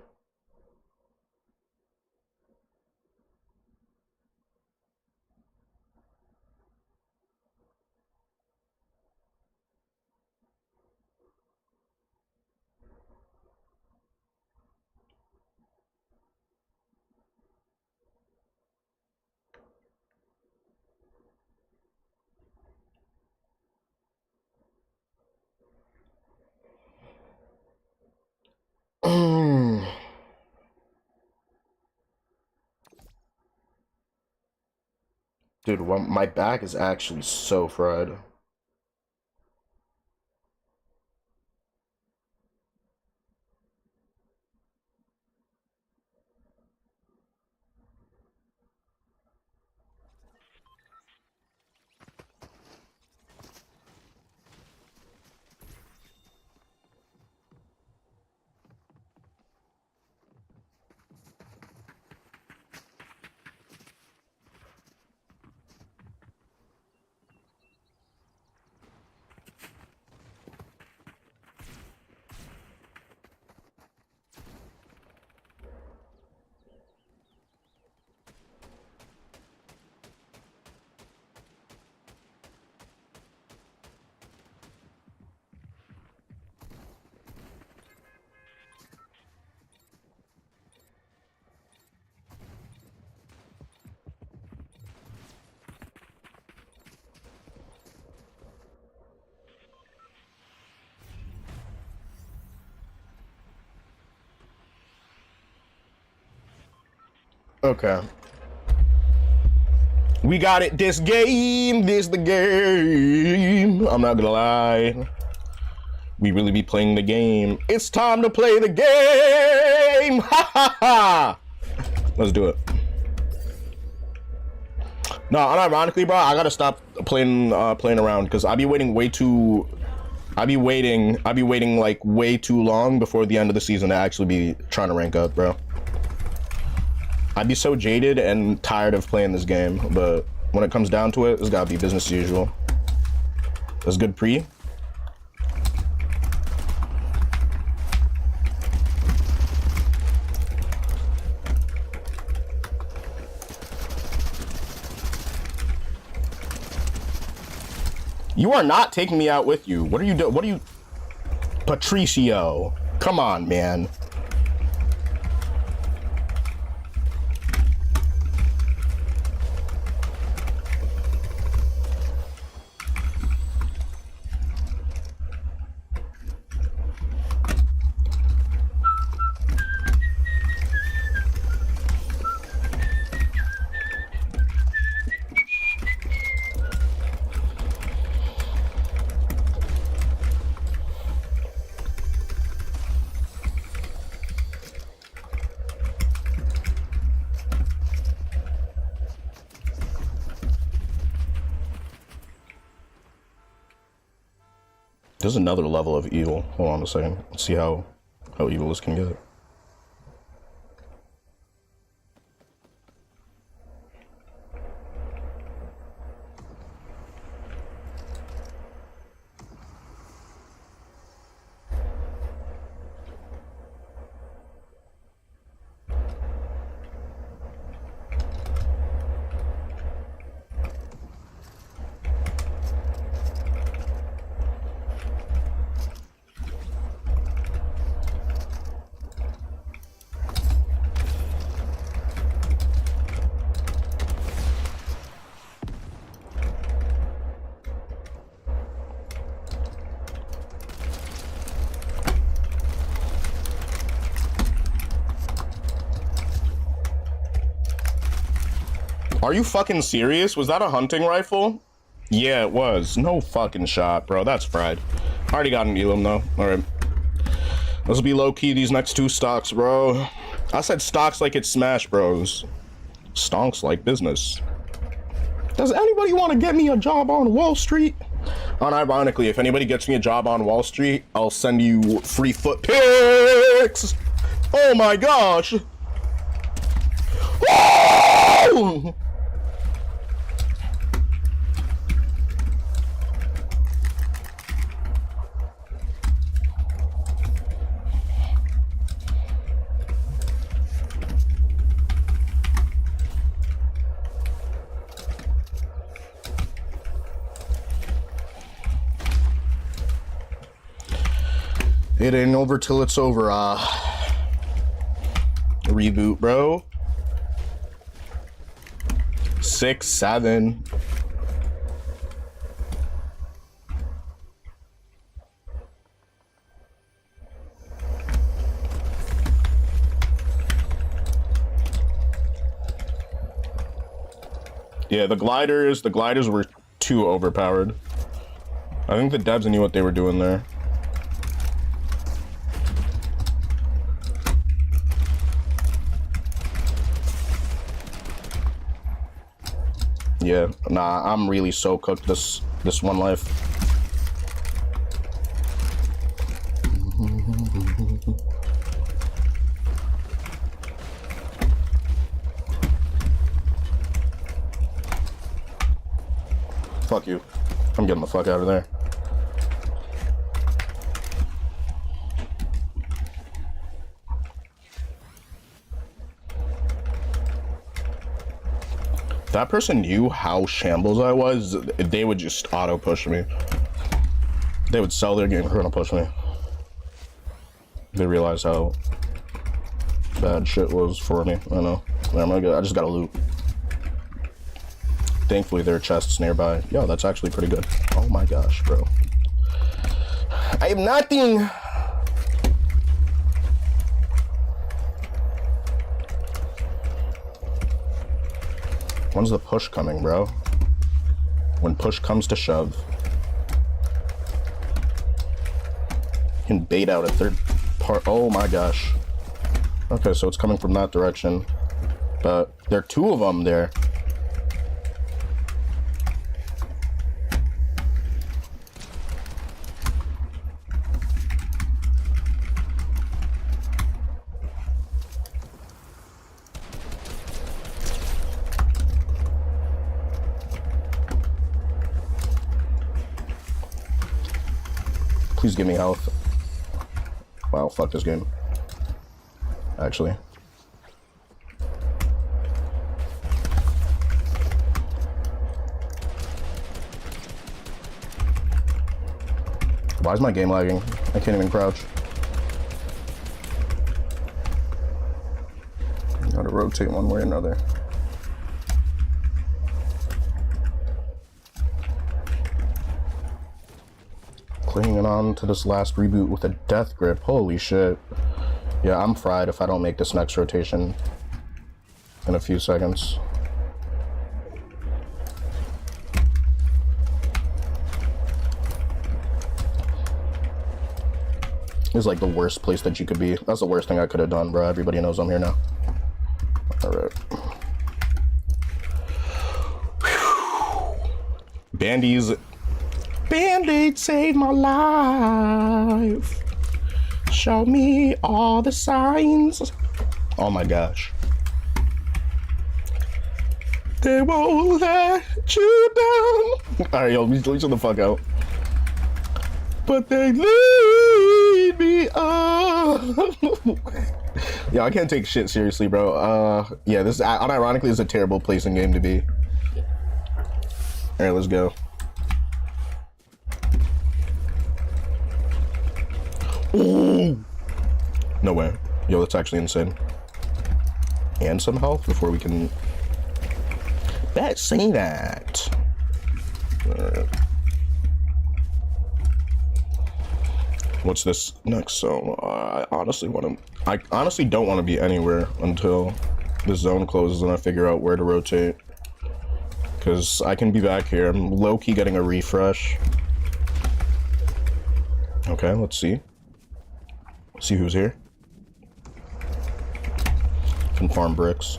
Dude, well, my back is actually so fried. Okay. We got it this game. This the game. I'm not gonna lie. We really be playing the game. It's time to play the game. Ha ha ha. Let's do it. No, unironically, bro, I gotta stop playing around because I be waiting like way too long before the end of the season to actually be trying to rank up, bro. I'd be so jaded and tired of playing this game, but when it comes down to it, it's gotta be business as usual. That's good pre. You are not taking me out with you. What are you doing? What are you... Patricio. Come on, man. There's another level of evil. Hold on a second. Let's see how evil this can get. Are you fucking serious? Was that a hunting rifle? Yeah, it was. No fucking shot, bro. That's fried. I already got an elim, though. Alright. Let's be low-key these next two stocks, bro. I said stocks like it's Smash Bros. Stonks like business. Does anybody want to get me a job on Wall Street? Unironically, if anybody gets me a job on Wall Street, I'll send you free foot pics! Oh my gosh! Woo! It ain't over till it's over, reboot, bro. 6, 7. Yeah, the gliders were too overpowered. I think the devs knew what they were doing there. Yeah, nah, I'm really so cooked this one life. Fuck you. I'm getting the fuck out of there. If that person knew how shambles I was, they would just auto push me. They would sell their game for gonna push me. They realize how bad shit was for me. I know. I just gotta loot. Thankfully, there are chests nearby. Yo, that's actually pretty good. Oh my gosh, bro. I have nothing. When's the push coming, bro? When push comes to shove. You can bait out a third part. Oh my gosh. Okay, so it's coming from that direction. But there are two of them there. Please give me health. Wow, fuck this game. Actually. Why is my game lagging? I can't even crouch. Gotta rotate one way or another. Clinging on to this last reboot with a death grip. Holy shit. Yeah, I'm fried if I don't make this next rotation in a few seconds. This is like the worst place that you could be. That's the worst thing I could have done, bro. Everybody knows I'm here now. Alright. Bandies. Band-Aid saved my life. Show me all the signs. Oh my gosh. They won't let you down. Alright, yo, please shut the fuck out. But they lead me up. Yo, I can't take shit seriously, bro. Yeah, this unironically is a terrible place and game to be. Alright, let's go. Ooh. No way. Yo, that's actually insane. And some health before we can... Let's see that. Alright. What's this next zone? I honestly don't want to be anywhere until the zone closes and I figure out where to rotate. Because I can be back here. I'm low-key getting a refresh. Okay, let's see. See who's here. Can farm bricks.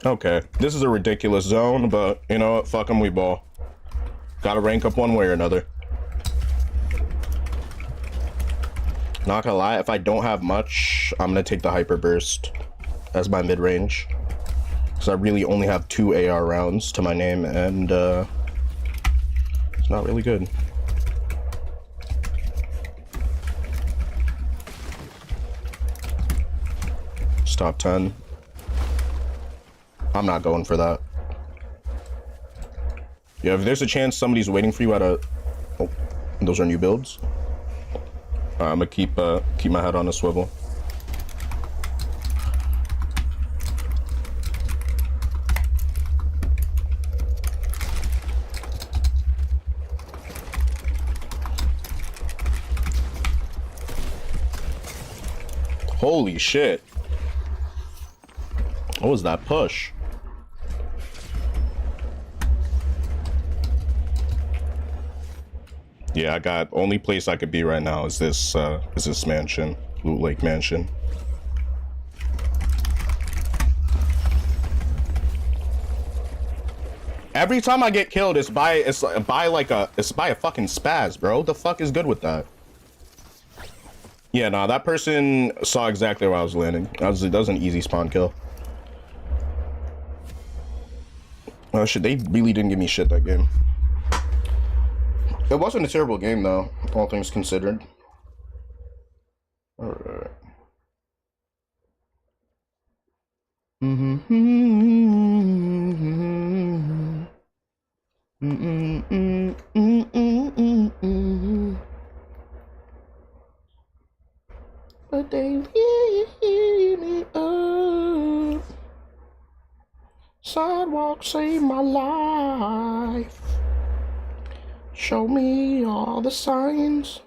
Okay, this is a ridiculous zone, but you know what? Fuck 'em, we ball. Gotta rank up one way or another. Not gonna lie, if I don't have much, I'm gonna take the hyper burst as my mid-range. Because I really only have 2 AR rounds to my name, and it's not really good. Stop 10. I'm not going for that. Yeah, if there's a chance somebody's waiting for you at a... Oh, those are new builds. I'm gonna keep my head on a swivel. Holy shit. What was that push? Yeah, I got only place I could be right now is this mansion, Loot Lake Mansion. Every time I get killed, it's by a fucking spaz, bro. The fuck is good with that? Yeah, nah, that person saw exactly where I was landing. That was an easy spawn kill. Oh shit, they really didn't give me shit that game. It wasn't a terrible game though, all things considered. Alright. But they hear me up. Sidewalk saved my life. Show me all the signs.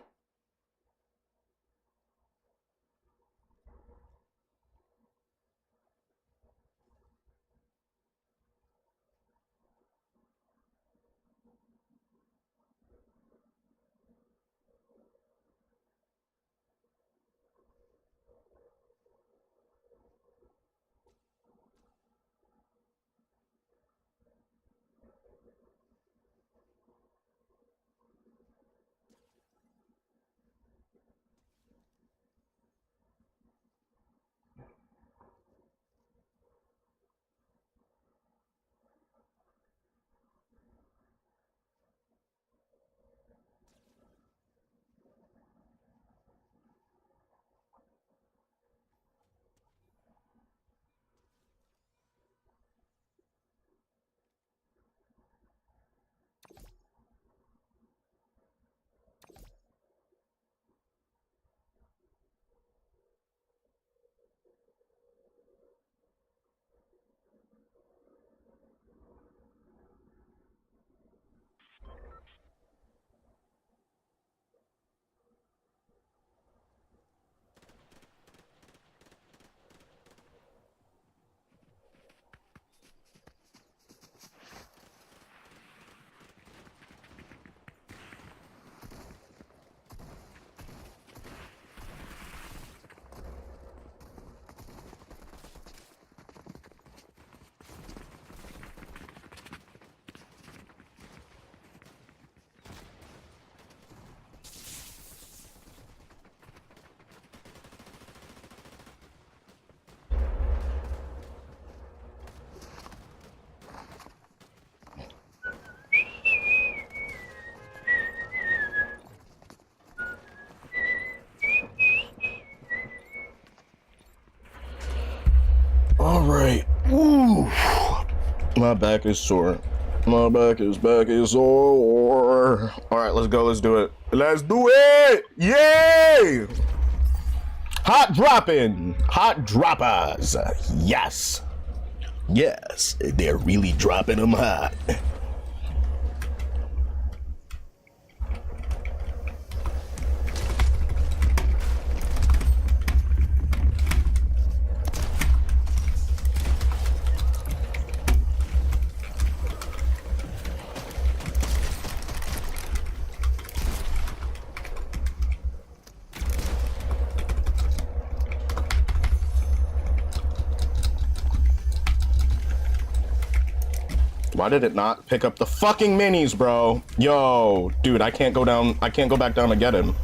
All right. Ooh. My back is sore. My back is sore. All right, let's go. Let's do it. Let's do it. Yay! Hot dropping. Hot droppers. Yes. Yes. They're really dropping them hot. Why did it not pick up the fucking minis, bro? Yo, dude, I can't go down. I can't go back down and get him.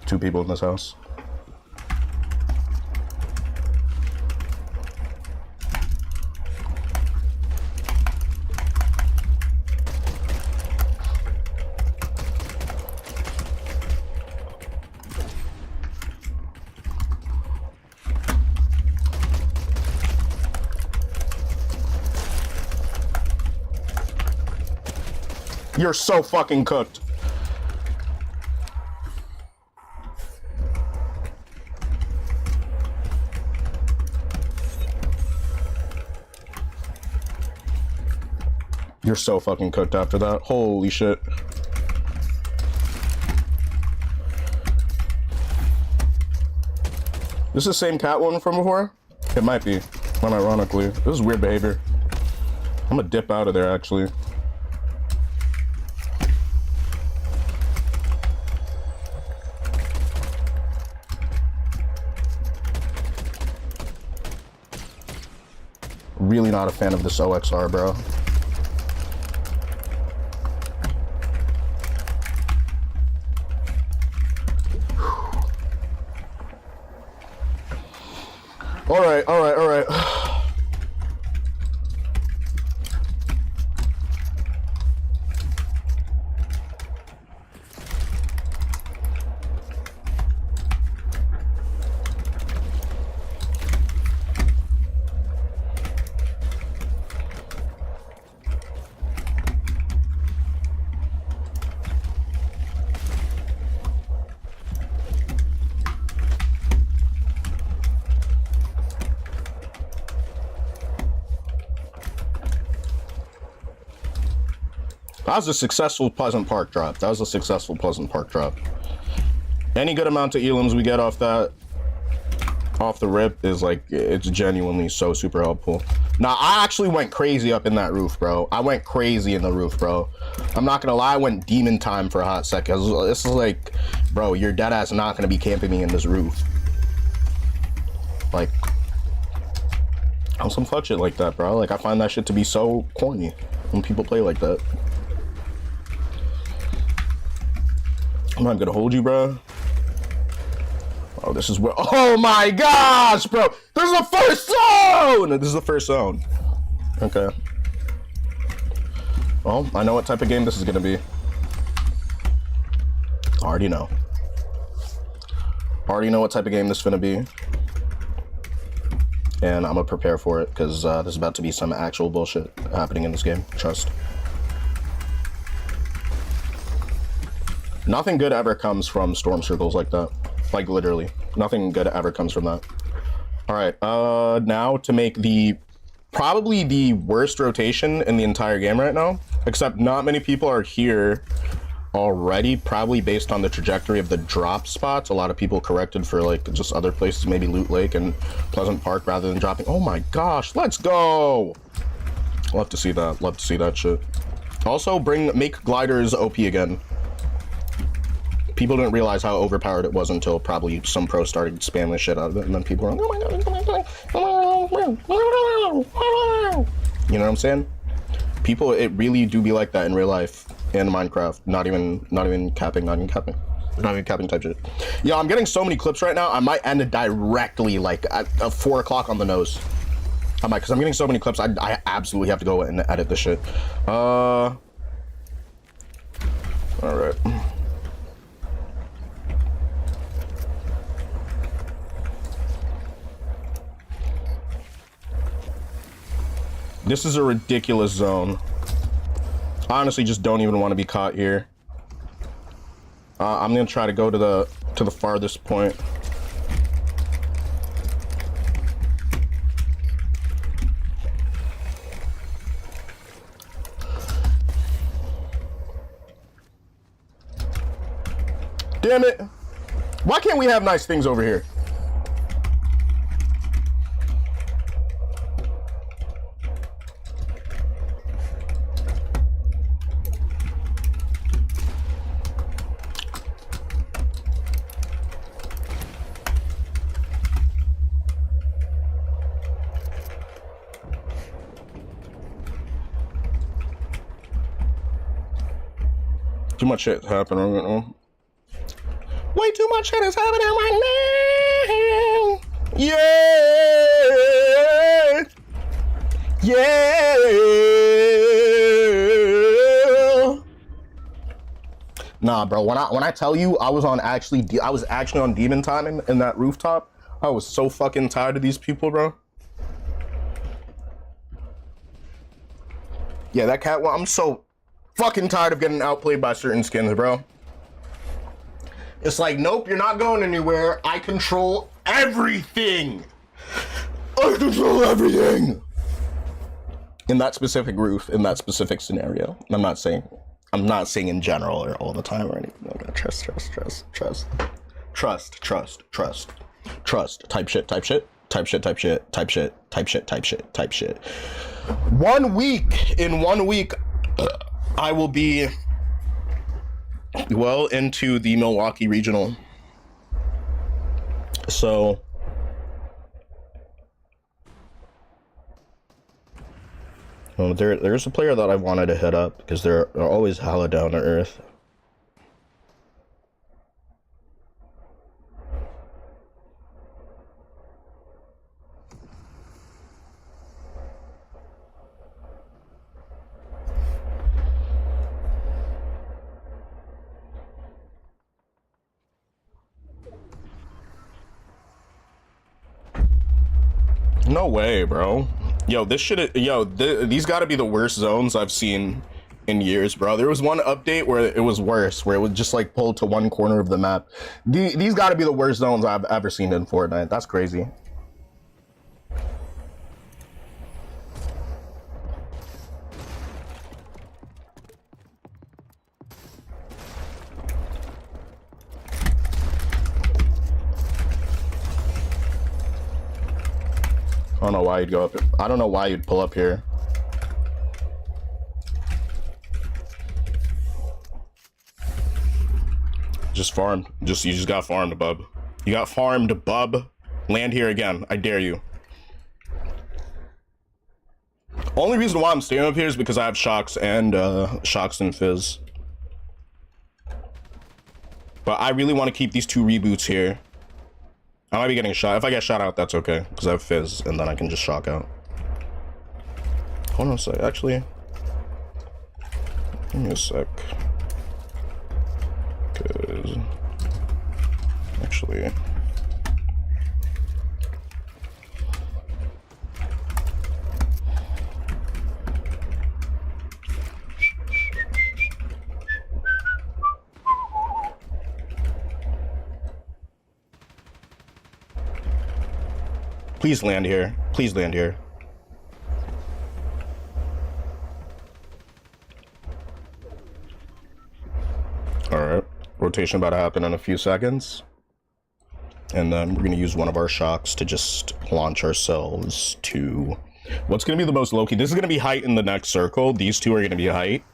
Two people in this house. You're so fucking cooked. You're so fucking cooked after that. Holy shit. This is the same cat one from before? It might be, unironically. This is weird behavior. I'm gonna dip out of there, actually. Really not a fan of this OXR, bro. All right. That was a successful Pleasant Park drop. Any good amount of elims we get off that, off the rip, is like, it's genuinely so super helpful. Now, I actually went crazy up in that roof, bro. I went crazy in the roof, bro. I'm not gonna lie, I went demon time for a hot second. This is like, bro, you're dead ass not gonna be camping me in this roof. Like, on some fuck shit like that, bro. Like, I find that shit to be so corny when people play like that. I'm not gonna hold you, bro. Oh, this is where, oh my gosh, bro. This is the first zone. This is the first zone. Okay. Well, I know what type of game this is gonna be. Already know what type of game this is gonna be. And I'm gonna prepare for it, because there's about to be some actual bullshit happening in this game, trust. Nothing good ever comes from storm circles like that. Like, literally. Nothing good ever comes from that. Alright, now to make probably the worst rotation in the entire game right now. Except not many people are here already, probably based on the trajectory of the drop spots. A lot of people corrected for, like, just other places, maybe Loot Lake and Pleasant Park, rather than dropping. Oh my gosh, let's go! Love to see that. Love to see that shit. Also, make gliders OP again. People didn't realize how overpowered it was until probably some pro started spamming the shit out of it, and then people were like, oh my god, you know what I'm saying? People, it really do be like that in real life, in Minecraft. Not even capping type shit. Yeah, I'm getting so many clips right now, I might end it directly, like, at 4 o'clock on the nose. I might, because I'm getting so many clips, I absolutely have to go and edit this shit. Alright. This is a ridiculous zone. I honestly just don't even want to be caught here. I'm gonna try to go to the farthest point. Damn it! Why can't we have nice things over here? Too much shit happening right now. Way too much shit is happening right now. Yeah. Yeah. Nah, bro. When I tell you I was actually on demon time in that rooftop. I was so fucking tired of these people, bro. Yeah, that cat one. I'm so Fucking tired of getting outplayed by certain skins, bro. It's like, nope, you're not going anywhere. I control everything. I control everything. In that specific roof, in that specific scenario. I'm not saying in general or all the time or anything. Okay, trust. Type shit. 1 week. In 1 week, I will be well into the Milwaukee regional. So there's a player that I wanted to hit up because they're always hella down to earth. No way, bro. Yo, this shit, these gotta be the worst zones I've seen in years, bro. There was one update where it was worse, where it would just like pull to one corner of the map. These gotta be the worst zones I've ever seen in Fortnite. That's crazy. I don't know why you'd go up. I don't know why you'd pull up here. Just farmed. You just got farmed, bub. You got farmed, bub. Land here again. I dare you. Only reason why I'm staying up here is because I have shocks and fizz. But I really want to keep these 2 reboots here. I might be getting shot. If I get shot out, that's okay, because I have fizz, and then I can just shock out. Hold on a sec, actually. Give me a sec. Because... Actually... Please land here. Please land here. Alright. Rotation about to happen in a few seconds. And then we're going to use one of our shocks to just launch ourselves to... What's going to be the most low-key? This is going to be height in the next circle. These 2 are going to be height.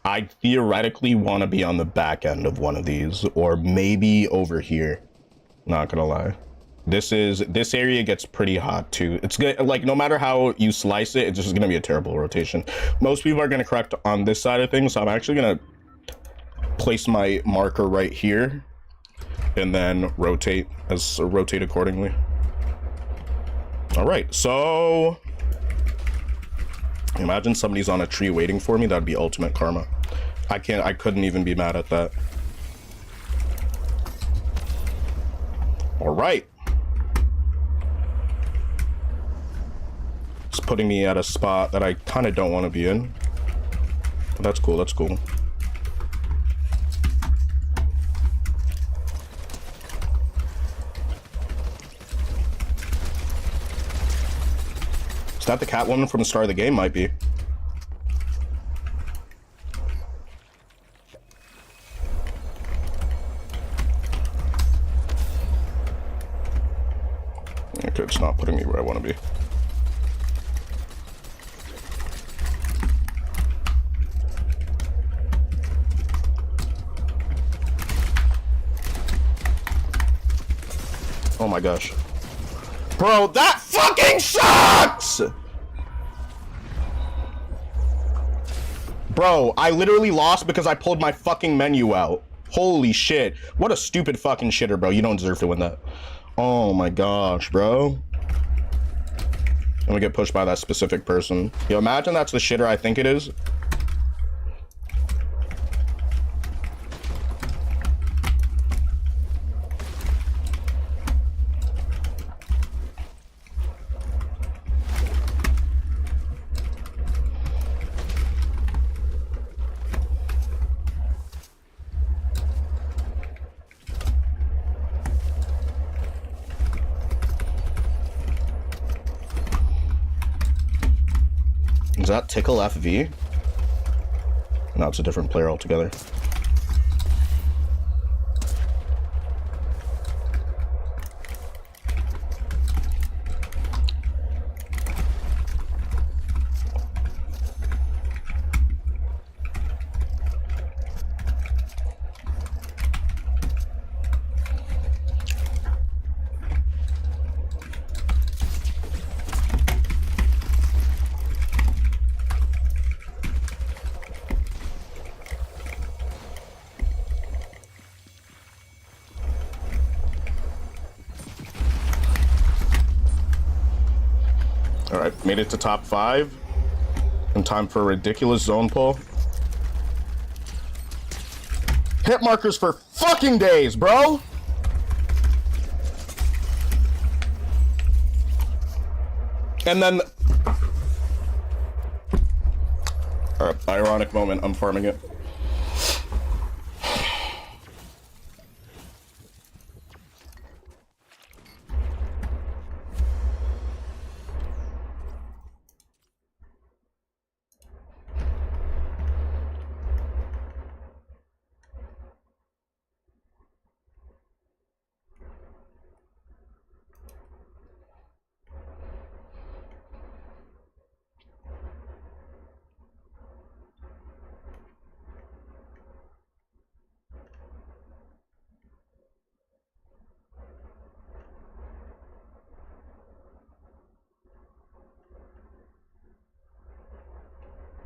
I theoretically want to be on the back end of one of these. Or maybe over here. Not going to lie. This area gets pretty hot too. It's good, like no matter how you slice it, it's just gonna be a terrible rotation. Most people are gonna correct on this side of things, so I'm actually gonna place my marker right here and then rotate accordingly. All right, so imagine somebody's on a tree waiting for me. That'd be ultimate karma. I couldn't even be mad at that. All right. It's putting me at a spot that I kind of don't want to be in. But that's cool, that's cool. Is that the Catwoman from the start of the game? Might be. Okay, it's not putting me where I want to be. Oh my gosh. Bro, that fucking sucks! Bro, I literally lost because I pulled my fucking menu out. Holy shit. What a stupid fucking shitter, bro. You don't deserve to win that. Oh my gosh, bro. I'm gonna get pushed by that specific person. Yo, imagine that's the shitter I think it is. Is that Tickle FV? No, it's a different player altogether. Alright, made it to top 5. In time for a ridiculous zone pull. Hit markers for fucking days, bro! And then... Alright, ironic moment, I'm farming it.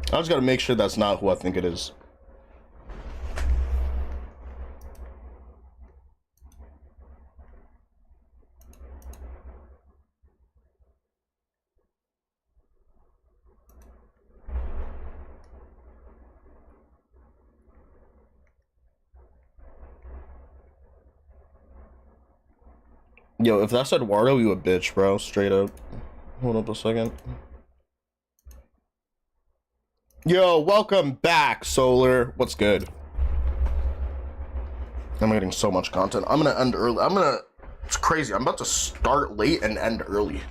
I just gotta make sure that's not who I think it is. Yo, if that's Eduardo, you a bitch, bro. Straight up. Hold up a second. Yo, welcome back, Solar. What's good? I'm getting so much content. I'm gonna end early. It's crazy. I'm about to start late and end early.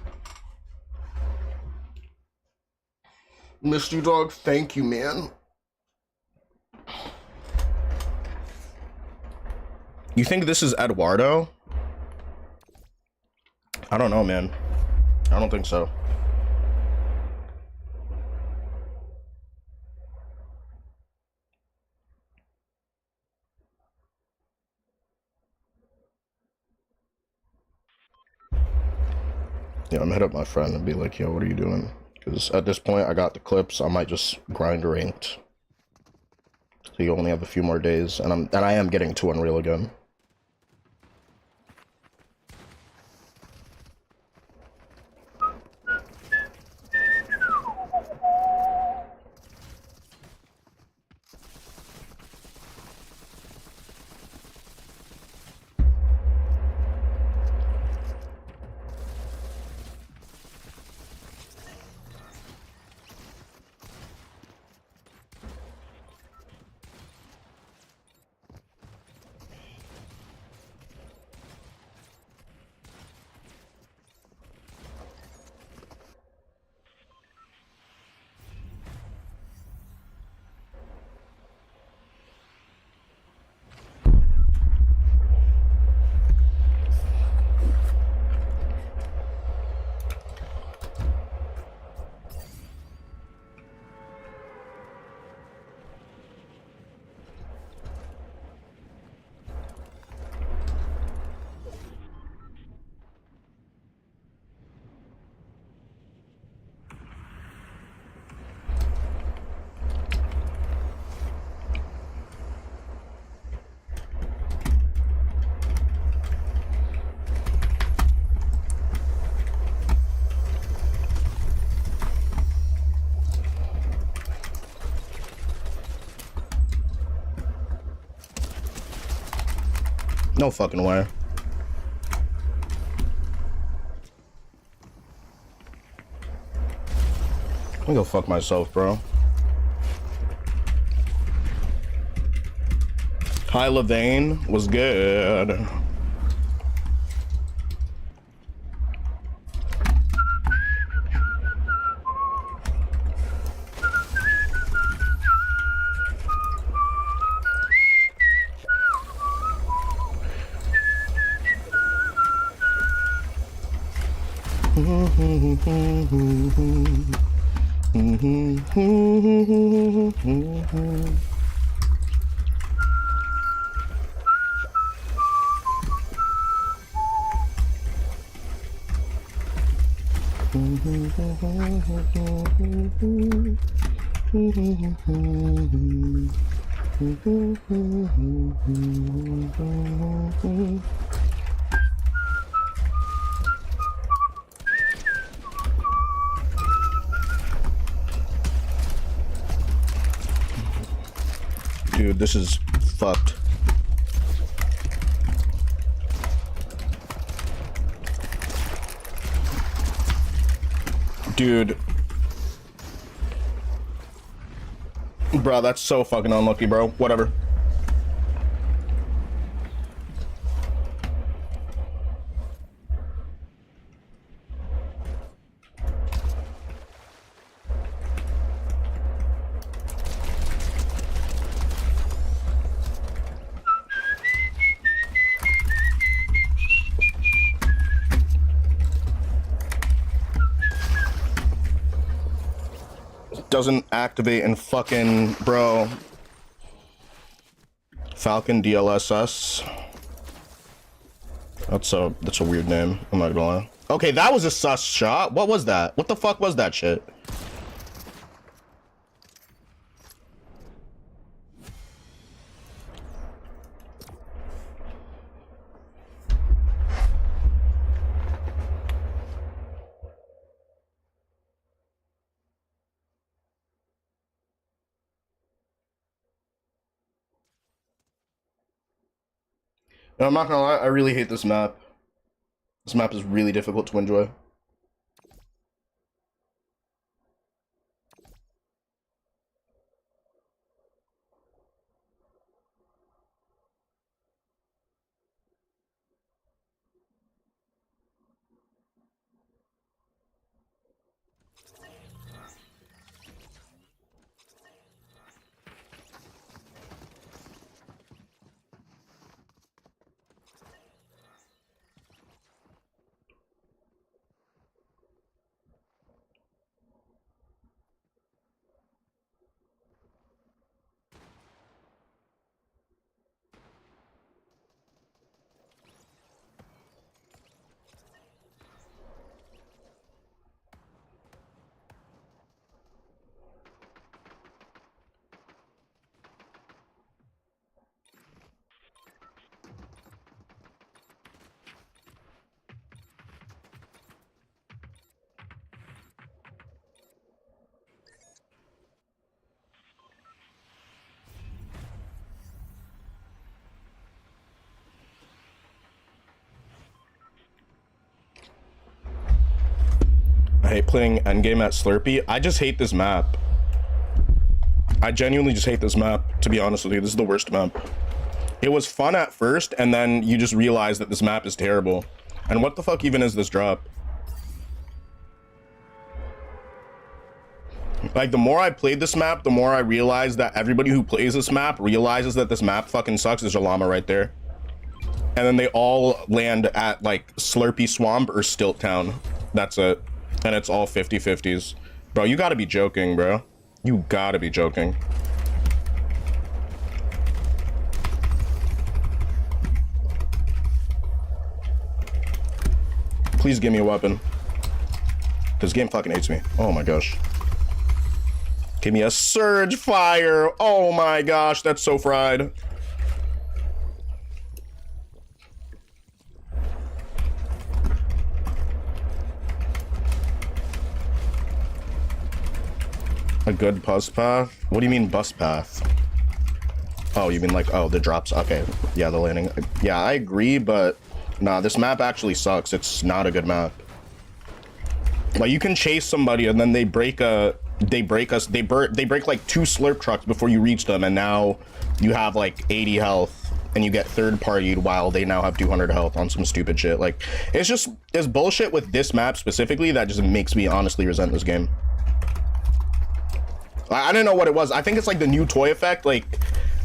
Missed you, dog. Thank you, man. You think this is Eduardo? I don't know, man. I don't think so. Yeah, I'm hit up my friend and be like, yo, what are you doing? Because at this point, I got the clips. I might just grind ranked. So you only have a few more days, and I am getting to Unreal again. No fucking way. I'm gonna go fuck myself, bro. Hi, Levain. Was good. Dude, this is fucked. Dude. Bro, that's so fucking unlucky, bro. Whatever. Doesn't activate in fucking, bro. Falcon DLSS. That's a weird name. I'm not gonna lie. Okay, that was a sus shot. What was that? What the fuck was that shit? No, I'm not gonna lie, I really hate this map. This map is really difficult to enjoy. I hate playing endgame at Slurpee. I just hate this map. I genuinely just hate this map, to be honest with you. This is the worst map. It was fun at first, and then you just realize that this map is terrible. And what the fuck even is this drop? Like, the more I played this map, the more I realized that everybody who plays this map realizes that this map fucking sucks. There's a llama right there. And then they all land at, like, Slurpee Swamp or Stilt Town. That's it. And it's all 50-50s. Bro, you gotta be joking, bro. You gotta be joking. Please give me a weapon. This game fucking hates me. Oh my gosh. Give me a surge fire. Oh my gosh, that's so fried. A good bus path? What do you mean bus path? Oh, you mean like, oh, the drops. Okay, yeah, the landing. Yeah, I agree, but nah, this map actually sucks. It's not a good map. Like, you can chase somebody and then they break like 2 slurp trucks before you reach them, and now you have like 80 health and you get third partied while they now have 200 health on some stupid shit. Like, it's just, there's bullshit with this map specifically that just makes me honestly resent this game. I don't know what it was. I think it's like the new toy effect. Like,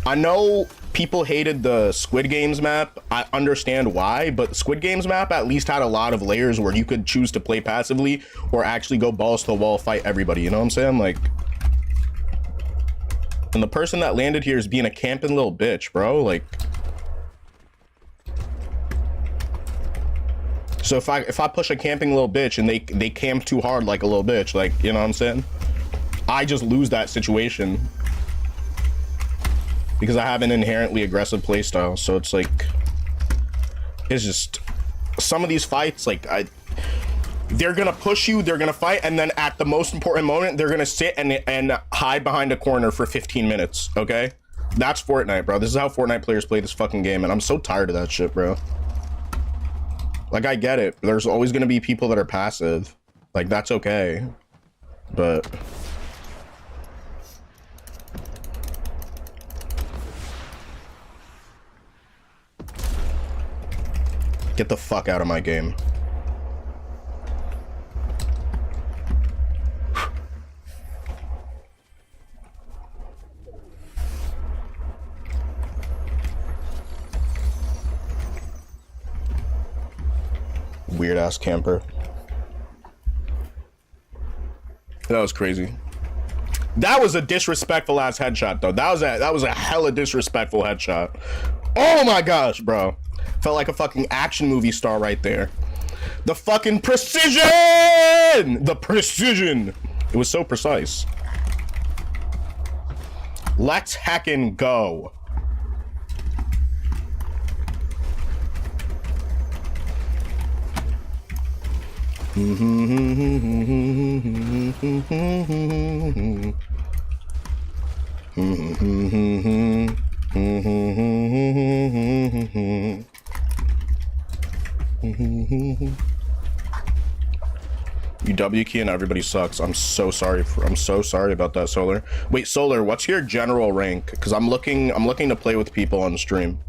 I know people hated the Squid Games map. I understand why, but the Squid Games map at least had a lot of layers where you could choose to play passively or actually go balls to the wall, fight everybody. You know what I'm saying? Like, and the person that landed here is being a camping little bitch, bro. Like, so if I push a camping little bitch and they camp too hard like a little bitch, like, you know what I'm saying? I just lose that situation because I have an inherently aggressive playstyle. So it's like, it's just some of these fights, like they're gonna push you, they're gonna fight, and then at the most important moment, they're gonna sit and hide behind a corner for 15 minutes. Okay, that's Fortnite, bro. This is how Fortnite players play this fucking game, and I'm so tired of that shit, bro. Like, I get it. There's always gonna be people that are passive. Like, that's okay, but get the fuck out of my game. Weird ass camper. That was crazy. That was a disrespectful ass headshot though. That was a hella disrespectful headshot. Oh my gosh, bro. Felt like a fucking action movie star right there. The fucking precision! The precision! It was so precise. Let's heckin' go. You W key and everybody sucks. I'm so sorry about that, Solar. Wait, Solar, what's your general rank? Because I'm looking to play with people on stream.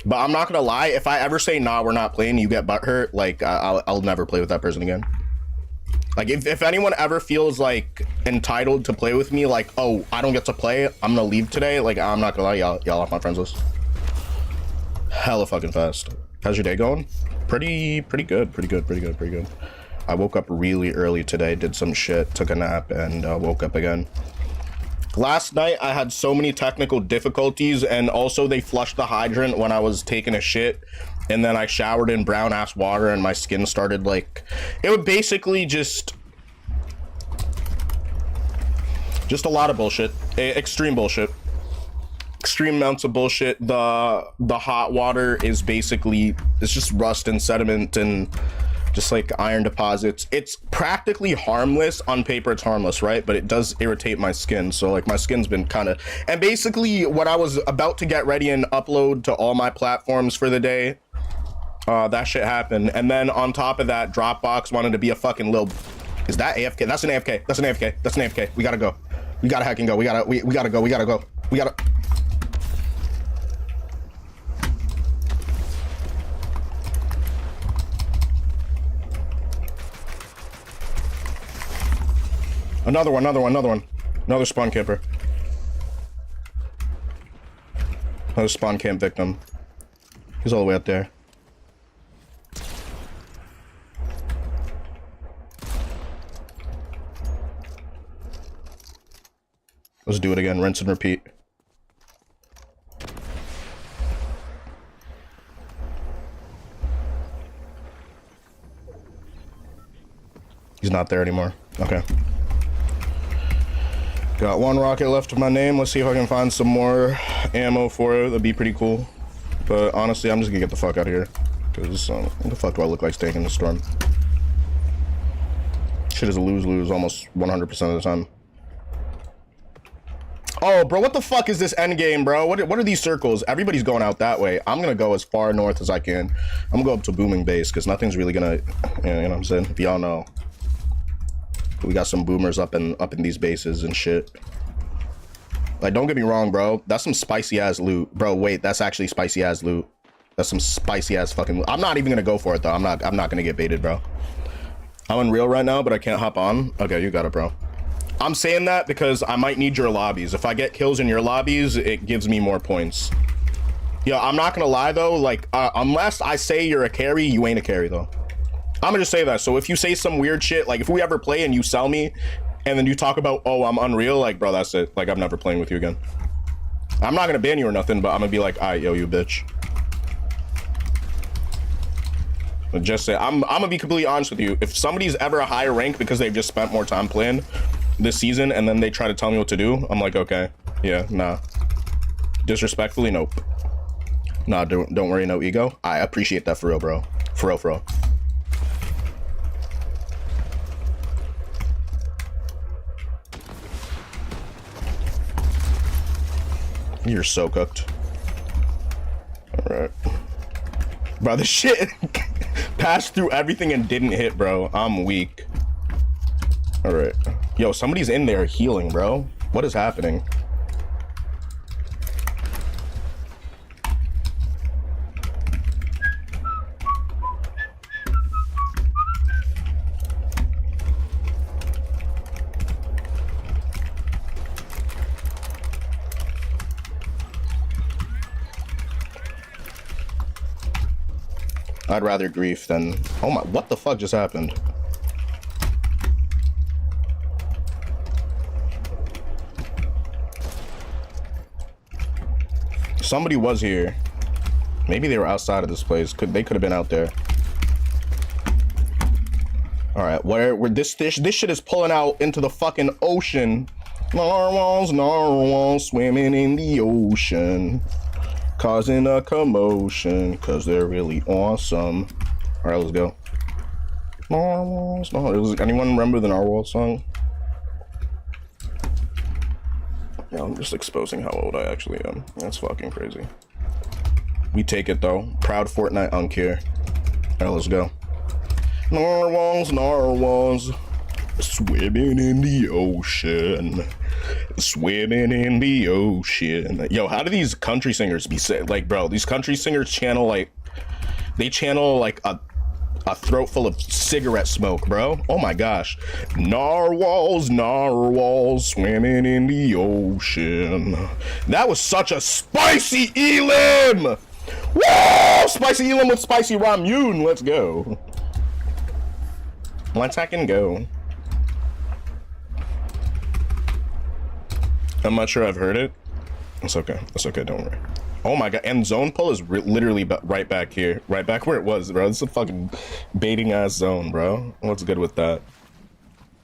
But I'm not gonna lie, if I ever say nah, we're not playing, you get butthurt, like I'll never play with that person again. Like if anyone ever feels like entitled to play with me, like, oh, I don't get to play, I'm gonna leave today, like I'm not gonna lie, y'all off my friends list. Hella fucking fast. How's your day going? Pretty good. I woke up really early today, did some shit, took a nap, and woke up again. Last night I had so many technical difficulties, and also they flushed the hydrant when I was taking a shit, and then I showered in brown ass water and my skin started like, it would basically just a lot of bullshit. Extreme bullshit. Extreme amounts of bullshit. The hot water is basically, it's just rust and sediment and just like iron deposits. It's practically harmless. On paper it's harmless, right? But it does irritate my skin, so like my skin's been kind of, and basically when I was about to get ready and upload to all my platforms for the day, that shit happened. And then on top of that, Dropbox wanted to be a fucking little, is that AFK? That's an AFK. That's an AFK. That's an AFK. We gotta go. We gotta hack and go. We gotta go. We gotta. Another one. Another spawn camper. Another spawn camp victim. He's all the way up there. Let's do it again. Rinse and repeat. He's not there anymore. Okay. Got one rocket left of my name. Let's see if I can find some more ammo for it. That'd be pretty cool. But honestly, I'm just gonna get the fuck out of here. Because what the fuck do I look like staying in the storm? Shit is a lose-lose almost 100% of the time. Oh, bro, what the fuck is this end game, bro? What are these circles? Everybody's going out that way. I'm gonna go as far north as I can. I'm gonna go up to Booming Base because nothing's really gonna, you know what I'm saying? If y'all know. We got some boomers up in these bases and shit. Like, don't get me wrong, bro. That's some spicy ass loot, bro. Wait, that's actually spicy ass loot. That's some spicy ass fucking loot. I'm not even gonna go for it though. I'm not gonna get baited, bro. I'm in real right now, but I can't hop on. Okay, you got it, bro. I'm saying that because I might need your lobbies. If I get kills in your lobbies, it gives me more points. Yo, I'm not gonna lie though, like, unless I say you're a carry, you ain't a carry though. I'm gonna just say that. So if you say some weird shit, like if we ever play and you sell me, and then you talk about, oh, I'm unreal, like, bro, that's it. Like, I'm never playing with you again. I'm not gonna ban you or nothing, but I'm gonna be like, all right, yo, you bitch. But just say, I'm gonna be completely honest with you. If somebody's ever a higher rank because they've just spent more time playing this season and then they try to tell me what to do, I'm like, okay, yeah, nah. Disrespectfully, nope. Nah, don't worry, no ego. I appreciate that for real, bro. For real, for real. You're so cooked. All right. Bro, this shit passed through everything and didn't hit, bro. I'm weak. All right. Yo, somebody's in there healing, bro. What is happening? I'd rather grief than... Oh my, what the fuck just happened? Somebody was here. Maybe they were outside of this place. They could have been out there. All right, where this shit is pulling out into the fucking ocean. Narwhals swimming in the ocean, causing a commotion because they're really awesome. All right, let's go. Narwhals. No, anyone remember the Narwhal song? Yeah, I'm just exposing how old I actually am. That's fucking crazy. We take it though. Proud Fortnite unk here. All right, let's go. Narwhals, narwhals, swimming in the ocean. Swimming in the ocean. Yo, how do these country singers be saying, like, bro, these country singers channel like, they channel like a throat full of cigarette smoke, bro. Oh my gosh. Narwhals, narwhals, swimming in the ocean. That was such a spicy elim. Whoa! Spicy elim with spicy ramune. Let's go. Let's fucking go. I'm not sure I've heard it. It's okay. It's okay. Don't worry. Oh my god. And zone pull is literally right back here. Right back where it was, bro. This is a fucking baiting ass zone, bro. What's good with that?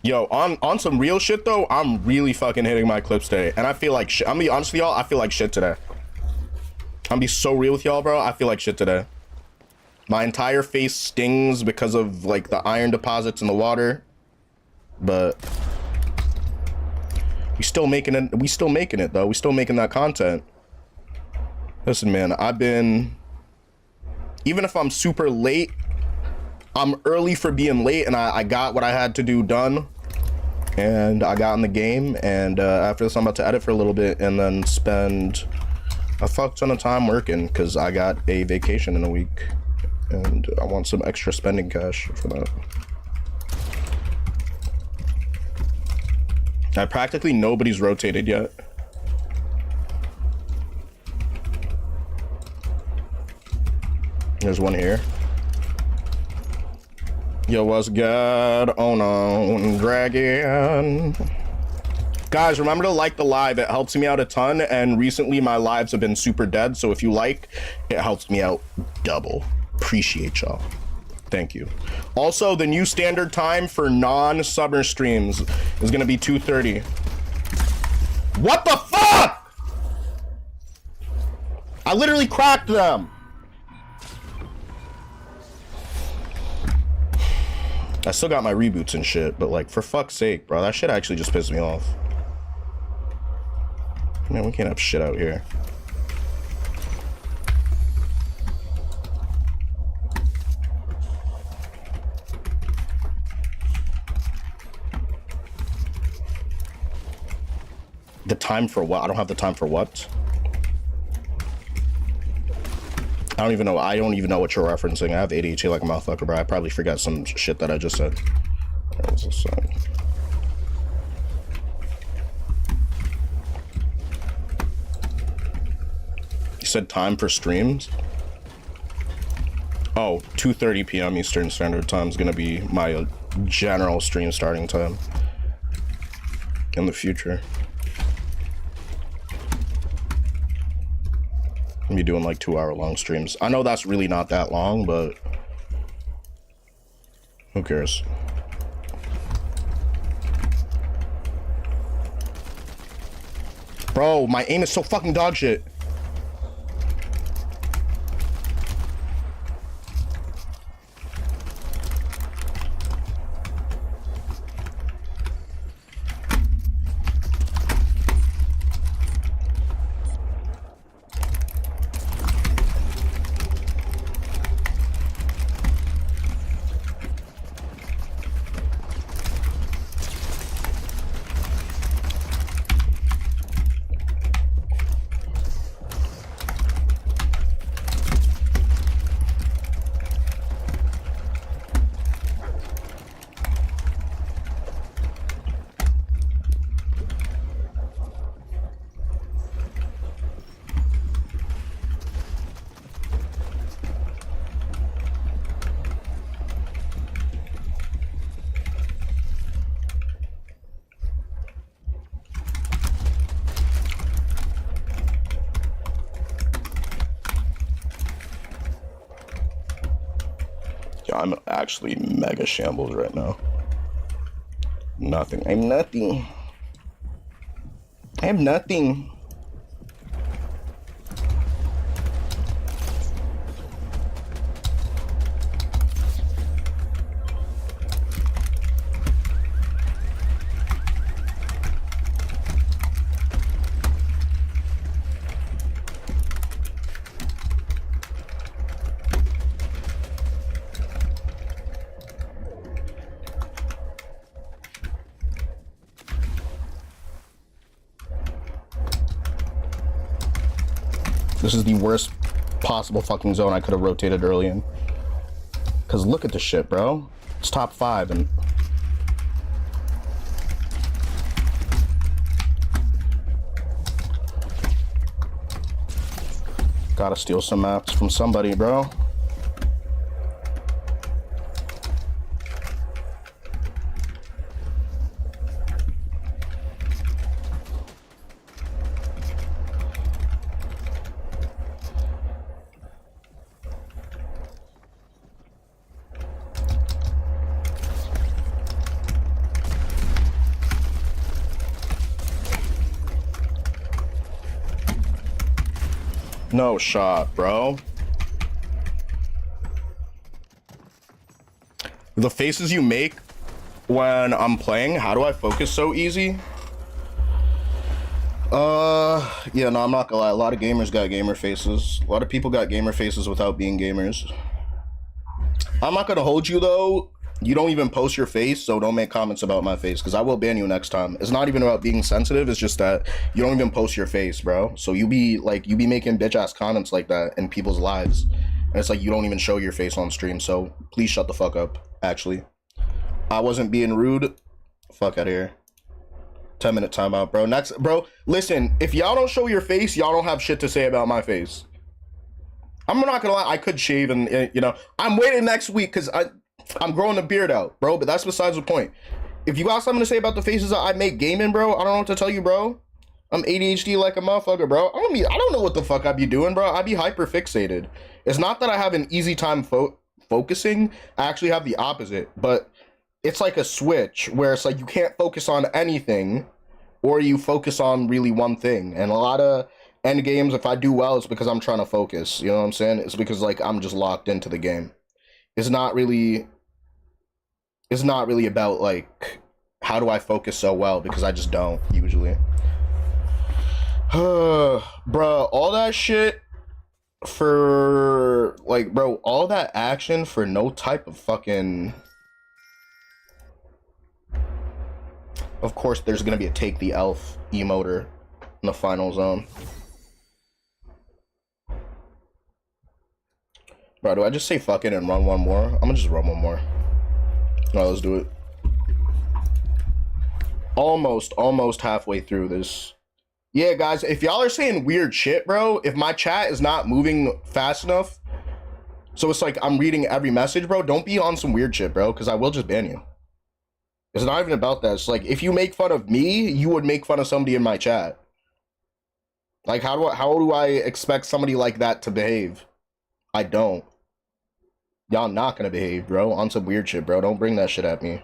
Yo, on some real shit though, I'm really fucking hitting my clips today. And I feel like shit. I'm gonna be honest with y'all, I feel like shit today. I'm gonna be so real with y'all, bro. I feel like shit today. My entire face stings because of like the iron deposits in the water. But we still making it. We still making it though. We still making that content. Listen, man, I've been, even if I'm super late, I'm early for being late, and I got what I had to do done, and I got in the game, and after this I'm about to edit for a little bit and then spend a fuck ton of time working because I got a vacation in a week and I want some extra spending cash for that. Practically nobody's rotated yet. There's one here. Yo, what's good? Oh no, dragon. Guys, remember to like the live. It helps me out a ton, and recently my lives have been super dead, so if you like, it helps me out double. Appreciate y'all. Thank you. Also, the new standard time for non-summer streams is gonna be 2:30. What the fuck? I literally cracked them. I still got my reboots and shit, but like, for fuck's sake, bro, that shit actually just pissed me off. Man, we can't have shit out here. The time for what? I don't have the time for what? I don't even know what you're referencing. I have ADHD like a motherfucker, bro. I probably forgot some shit that I just said. said time for streams? Oh, 2:30 p.m. Eastern Standard Time is gonna be my general stream starting time in the future. I'll be doing like 2-hour long streams. I know that's really not that long, but who cares? Bro, my aim is so fucking dog shit. I'm actually mega shambles right now. Nothing. I'm nothing. I'm nothing. This is the worst possible fucking zone I could have rotated early in. Cause look at this shit, bro. It's top 5 and gotta steal some maps from somebody, bro. No shot, bro. The faces you make when I'm playing, how do I focus so easy? Yeah, no, I'm not gonna lie. A lot of gamers got gamer faces. A lot of people got gamer faces without being gamers. I'm not gonna hold you though. You don't even post your face, so don't make comments about my face, because I will ban you next time. It's not even about being sensitive, it's just that you don't even post your face, bro. So you be making bitch-ass comments like that in people's lives. And it's like you don't even show your face on stream, so please shut the fuck up, actually. I wasn't being rude. Fuck out of here. 10-minute timeout, bro. Next, bro, listen, if y'all don't show your face, y'all don't have shit to say about my face. I'm not gonna lie, I could shave and, you know, I'm waiting next week, because I'm growing the beard out, bro, but that's besides the point. If you got something to say about the faces I make gaming, bro, I don't know what to tell you, bro. I'm ADHD like a motherfucker, bro. I don't know what the fuck I be doing, bro. I be hyper fixated. It's not that I have an easy time focusing. I actually have the opposite, but it's like a switch where it's like you can't focus on anything, or you focus on really one thing. And a lot of end games, if I do well, it's because I'm trying to focus. You know what I'm saying? It's because like I'm just locked into the game. It's not really about like how do I focus so well, because I just don't usually. Bro, all that shit for like, bro, all that action for no type of fucking. Of course there's gonna be a take the elf emoter in the final zone. Bro, do I just say fuck it and run one more? I'm gonna just run one more. Alright, let's do it. Almost halfway through this. Yeah, guys, if y'all are saying weird shit, bro, if my chat is not moving fast enough, so it's like I'm reading every message, bro, don't be on some weird shit, bro, because I will just ban you. It's not even about that. It's like, if you make fun of me, you would make fun of somebody in my chat. Like, how do I expect somebody like that to behave? I don't. Y'all not gonna behave, bro, on some weird shit, bro. Don't bring that shit at me.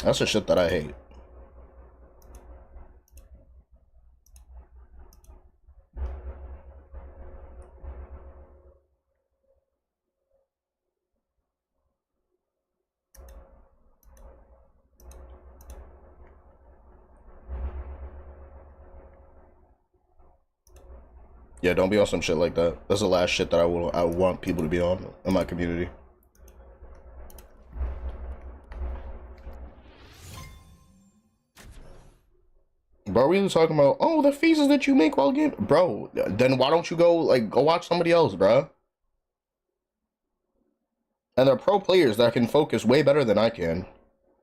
That's the shit that I hate. Yeah, don't be on some shit like that. That's the last shit that I want people to be on in my community. Bro, we were talking about, oh, the faces that you make while gaming. Bro, then why don't you go watch somebody else, bro? And there are pro players that can focus way better than I can,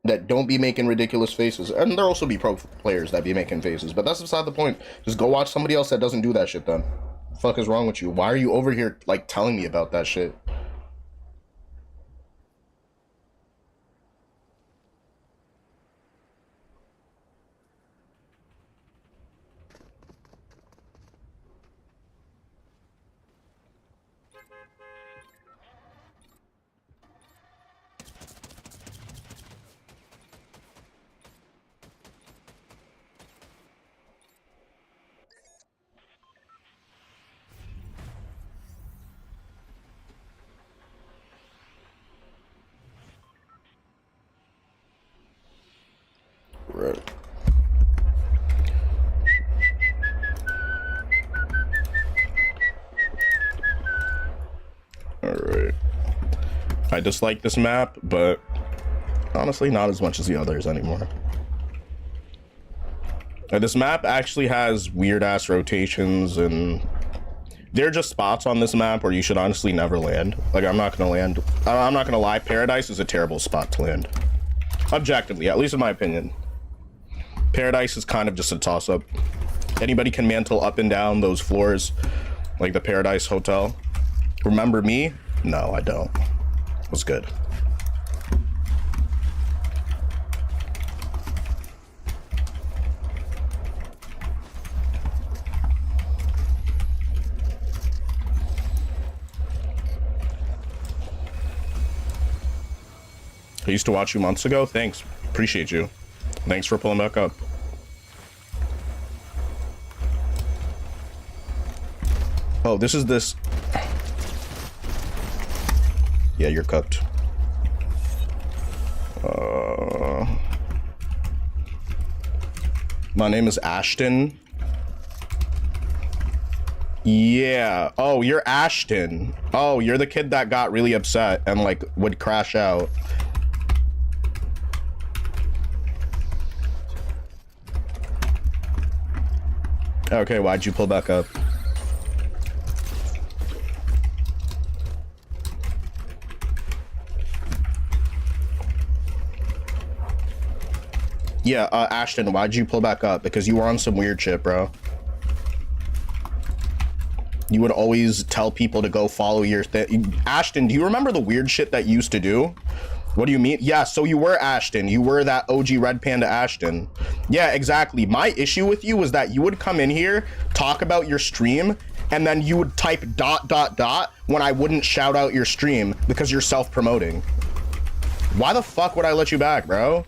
that don't be making ridiculous faces. And there'll also be pro players that be making faces, but that's beside the point. Just go watch somebody else that doesn't do that shit then. The fuck is wrong with you? Why are you over here, like, telling me about that shit? Right. Alright. I dislike this map, but honestly not as much as the others anymore. This map actually has weird-ass rotations, and there are just spots on this map where you should honestly never land. Like, I'm not gonna lie, Paradise is a terrible spot to land. Objectively, at least in my opinion. Paradise is kind of just a toss-up. Anybody can mantle up and down those floors, like the Paradise Hotel. Remember me? No, I don't. What's good? I used to watch you months ago. Thanks. Appreciate you. Thanks for pulling back up. Oh, this is this. Yeah, you're cooked. My name is Ashton. Yeah. Oh, you're Ashton. Oh, you're the kid that got really upset and like would crash out. Okay, why'd you pull back up? Yeah, Ashton, why'd you pull back up? Because you were on some weird shit, bro. You would always tell people to go follow your thing. Ashton, do you remember the weird shit that you used to do? What do you mean? Yeah, so you were Ashton. You were that OG Red Panda Ashton. Yeah, exactly. My issue with you was that you would come in here, talk about your stream, and then you would type ... when I wouldn't shout out your stream because you're self-promoting. Why the fuck would I let you back, bro?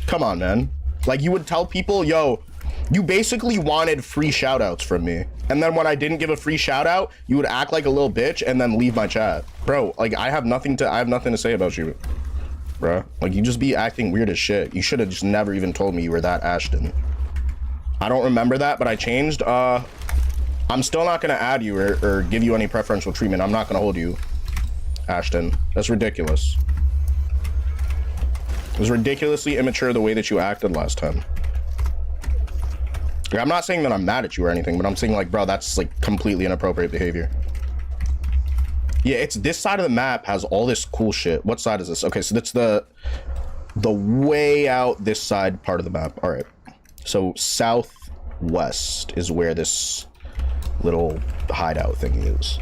Come on, man. Like, you would tell people, yo, you basically wanted free shout-outs from me. And then when I didn't give a free shout-out, you would act like a little bitch and then leave my chat. Bro, like, I have nothing to say about you, bro. Like, you just be acting weird as shit. You should have just never even told me you were that Ashton. I don't remember that, but I changed. I'm still not gonna add you or give you any preferential treatment. I'm not gonna hold you, Ashton. That's ridiculous. It was ridiculously immature the way that you acted last time. Like, I'm not saying that I'm mad at you or anything, but I'm saying, like, bro, that's like completely inappropriate behavior. Yeah, it's this side of the map has all this cool shit. What side is this? Okay, so that's the the way out this side part of the map. All right. So southwest is where this little hideout thing is.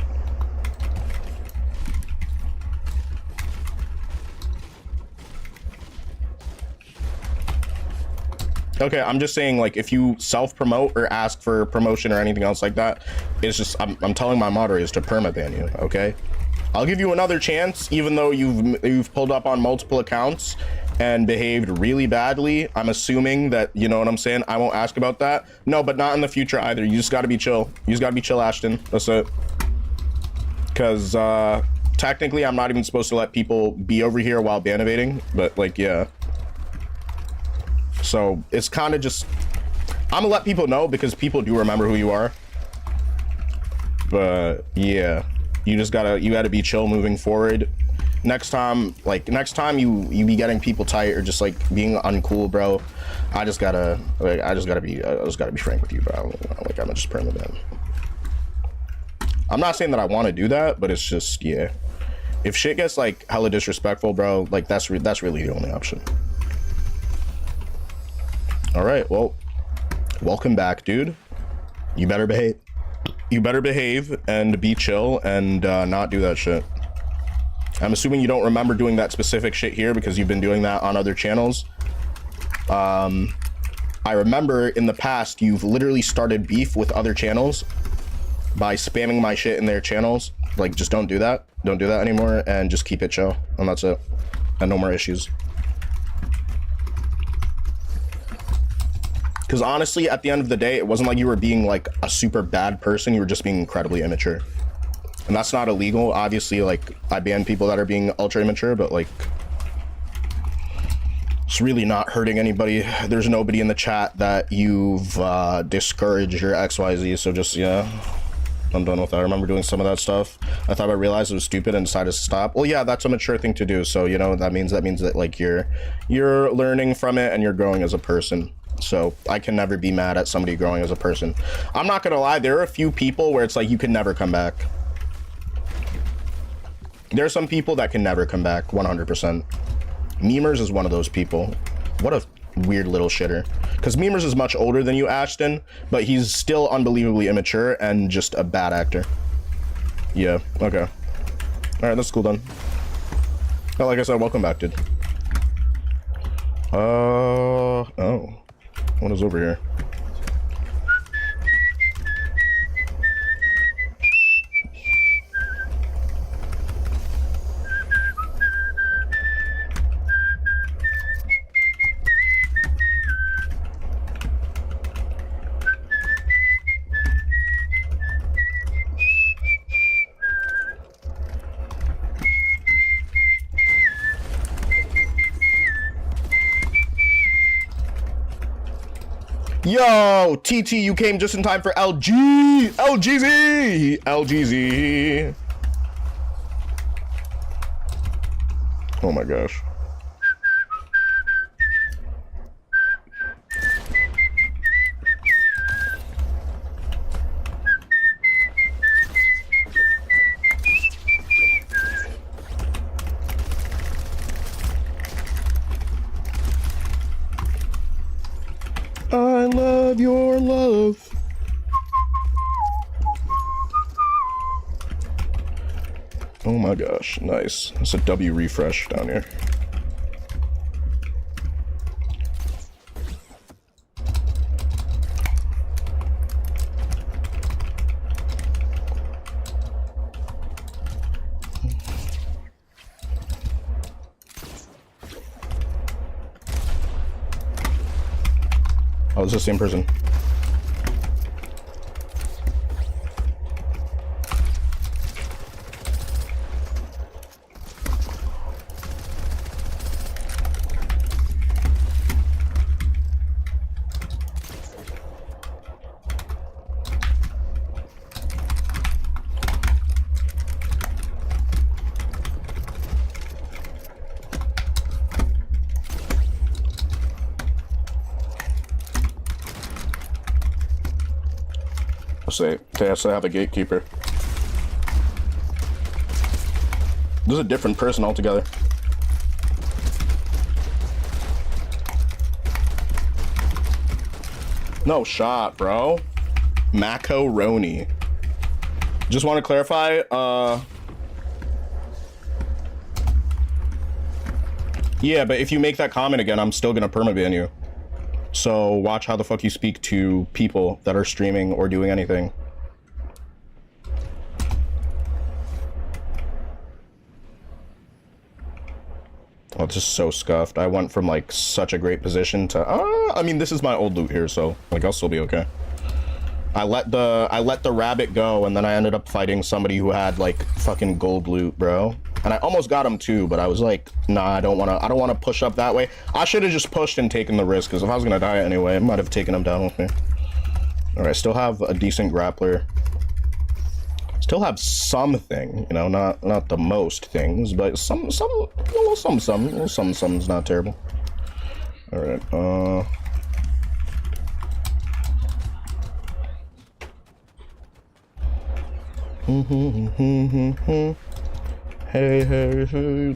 Okay, I'm just saying, like, if you self-promote or ask for promotion or anything else like that, it's just, I'm telling my moderators to permaban you, okay? I'll give you another chance, even though you've pulled up on multiple accounts and behaved really badly. I'm assuming that, you know what I'm saying? I won't ask about that. No, but not in the future either. You just gotta be chill. You just gotta be chill, Ashton. That's it. Because, technically, I'm not even supposed to let people be over here while ban evading, but, like, yeah. So it's kind of just, I'm gonna let people know because people do remember who you are. But yeah, you gotta be chill moving forward. Next time you be getting people tight or just like being uncool, bro, I just gotta be frank with you, bro. Like, I'm just permanent. I'm not saying that I want to do that, but it's just, yeah, if shit gets like hella disrespectful, bro, like that's really the only option. All right, well, welcome back, dude. You better behave and be chill and not do that shit. I'm assuming you don't remember doing that specific shit here because you've been doing that on other channels. I remember in the past you've literally started beef with other channels by spamming my shit in their channels. Like, just don't do that. Don't do that anymore and just keep it chill, and that's it. And no more issues. Because honestly, at the end of the day, it wasn't like you were being like a super bad person. You were just being incredibly immature. And that's not illegal. Obviously, like, I ban people that are being ultra immature, but like, it's really not hurting anybody. There's nobody in the chat that you've discouraged your XYZ. So just, yeah, I'm done with that. I remember doing some of that stuff. I thought I realized it was stupid and decided to stop. Well, yeah, that's a mature thing to do. So, you know, that means that like you're learning from it and you're growing as a person. So I can never be mad at somebody growing as a person. I'm not gonna lie, there are a few people where it's like you can never come back. There are some people that can never come back, 100%. Memers is one of those people. What a weird little shitter. Because Memers is much older than you, Ashton, but he's still unbelievably immature and just a bad actor. Yeah, okay. Alright, that's cool then. Oh, like I said, welcome back, dude. Oh. What is over here? Yo, TT, you came just in time for LGZ. Oh my gosh. I love your love. Oh my gosh, nice. It's a W refresh down here. Oh, it's the same person. They also have a gatekeeper. This is a different person altogether. No shot, bro. Macaroni. Just want to clarify, yeah, but if you make that comment again, I'm still gonna permaban you. So watch how the fuck you speak to people that are streaming or doing anything. Oh, this is so scuffed. I went from like such a great position to I mean, this is my old loot here, so like I'll still be okay. I let the rabbit go, and then I ended up fighting somebody who had like fucking gold loot, bro. And I almost got him too, but I was like, nah, I don't want to push up that way. I should have just pushed and taken the risk, because if I was gonna die anyway, I might have taken him down with me. All right, still have a decent grappler. Still have something, you know, not the most things, but some is not terrible. All right, Hey, hey, hey,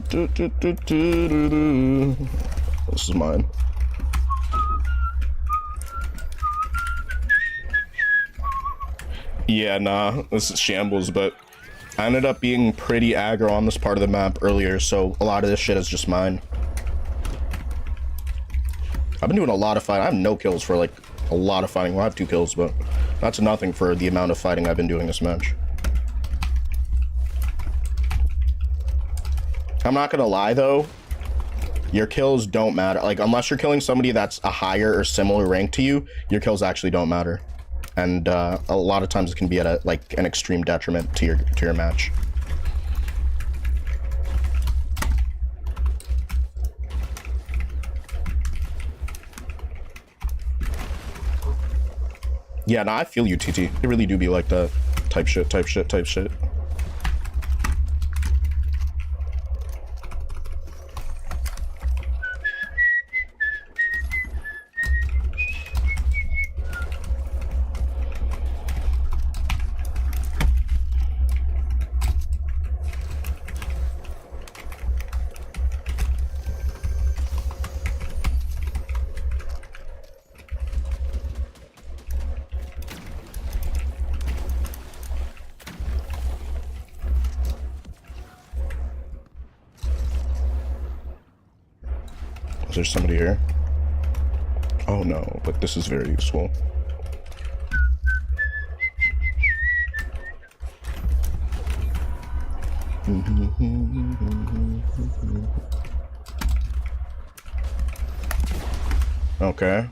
This is mine. Yeah, nah, this is shambles, but I ended up being pretty aggro on this part of the map earlier, so a lot of this shit is just mine. I've been doing a lot of fighting. I have no kills for like a lot of fighting. Well, I have 2 kills, but that's nothing for the amount of fighting I've been doing this match. I'm not gonna lie though, your kills don't matter. Like, unless you're killing somebody that's a higher or similar rank to you, your kills actually don't matter. And a lot of times it can be at like an extreme detriment to your match. Yeah, nah, I feel you, TT. It really do be like that. Type shit. Is there somebody here? Oh no, but this is very useful. Okay.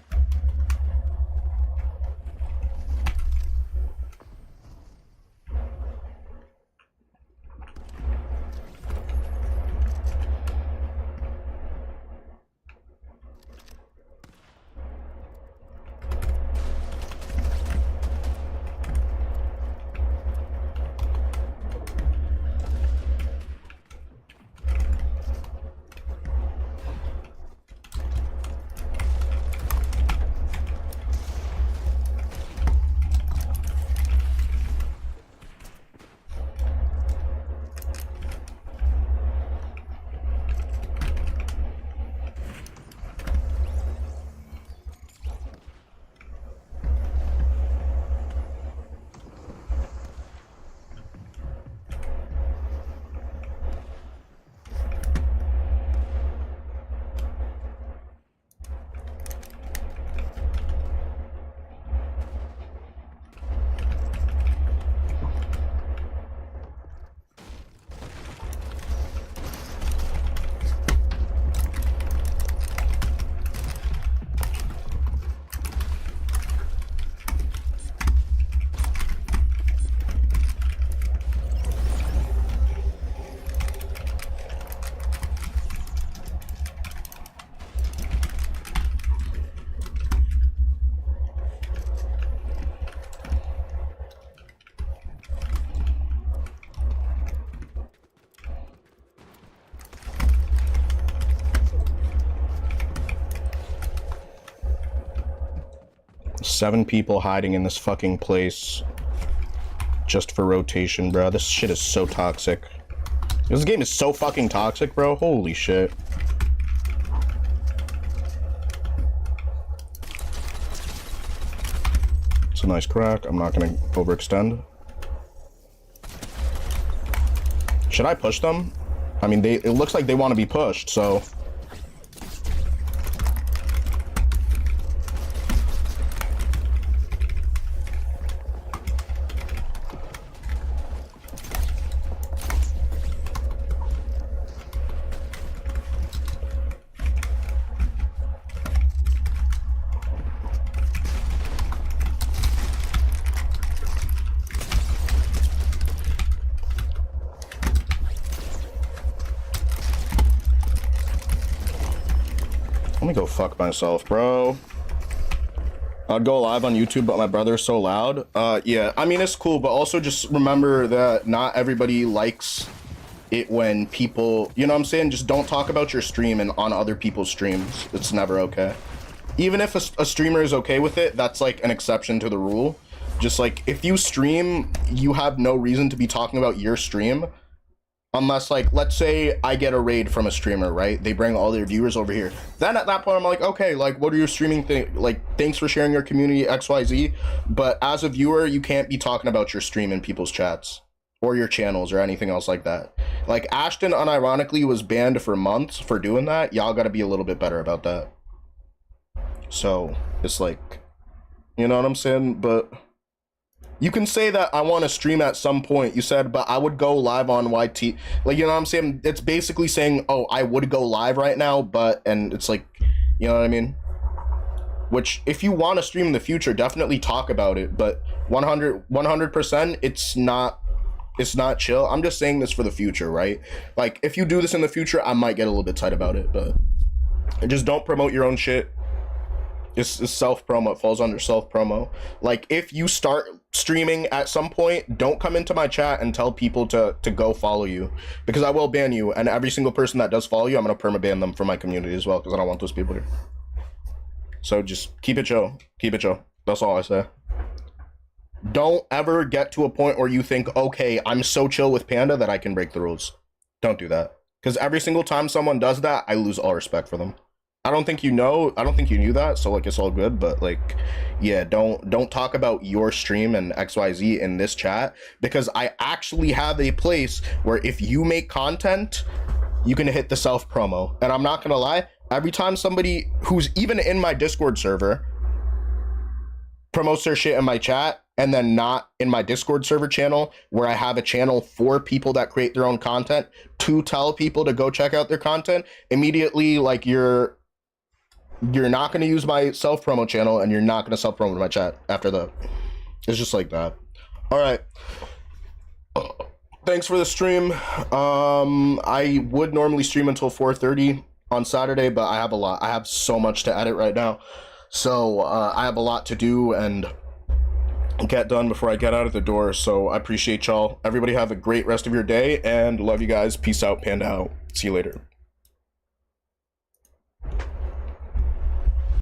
Seven people hiding in this fucking place just for rotation, bro. This shit is so toxic. This game is so fucking toxic, bro. Holy shit. It's a nice crack. I'm not gonna overextend. Should I push them? I mean, it looks like they want to be pushed, so... Let me go fuck myself, bro. I'd go live on YouTube, but my brother's so loud. Yeah, I mean, it's cool, but also just remember that not everybody likes it when people, you know what I'm saying? Just don't talk about your stream and on other people's streams. It's never okay. Even if a streamer is okay with it, that's like an exception to the rule. Just like, if you stream, you have no reason to be talking about your stream. Unless, like, let's say I get a raid from a streamer, right? They bring all their viewers over here. Then at that point, I'm like, okay, like, what are your streaming thing? Like, thanks for sharing your community, XYZ. But as a viewer, you can't be talking about your stream in people's chats or your channels or anything else like that. Like, Ashton, unironically, was banned for months for doing that. Y'all gotta be a little bit better about that. So, it's like, you know what I'm saying? But... you can say that I want to stream at some point, you said, but I would go live on YT. Like, you know what I'm saying? It's basically saying, oh, I would go live right now, but, and it's like, you know what I mean? Which, if you want to stream in the future, definitely talk about it, but 100%, it's not chill. I'm just saying this for the future, right? Like, if you do this in the future, I might get a little bit tight about it, but just don't promote your own shit. It's self-promo. It falls under self-promo. Like, if you start streaming at some point, don't come into my chat and tell people to go follow you, because I will ban you, and every single person that does follow you, I'm gonna perma-ban them from my community as well, because I don't want those people here. So just keep it chill. Keep it chill. That's all I say. Don't ever get to a point where you think, okay, I'm so chill with Panda that I can break the rules. Don't do that. Because every single time someone does that, I lose all respect for them. I don't think you knew that, so like, it's all good, but like, yeah, don't talk about your stream and XYZ in this chat, because I actually have a place where if you make content, you can hit the self promo. And I'm not gonna lie, every time somebody who's even in my Discord server promotes their shit in my chat and then not in my Discord server channel, where I have a channel for people that create their own content to tell people to go check out their content, immediately, like, you're not going to use my self-promo channel, and you're not going to self-promo my chat after that. It's just like that. All right. Thanks for the stream. I would normally stream until 4:30 on Saturday, but I have so much to edit right now. So I have a lot to do and get done before I get out of the door. So I appreciate y'all. Everybody have a great rest of your day, and love you guys. Peace out. Panda out. See you later.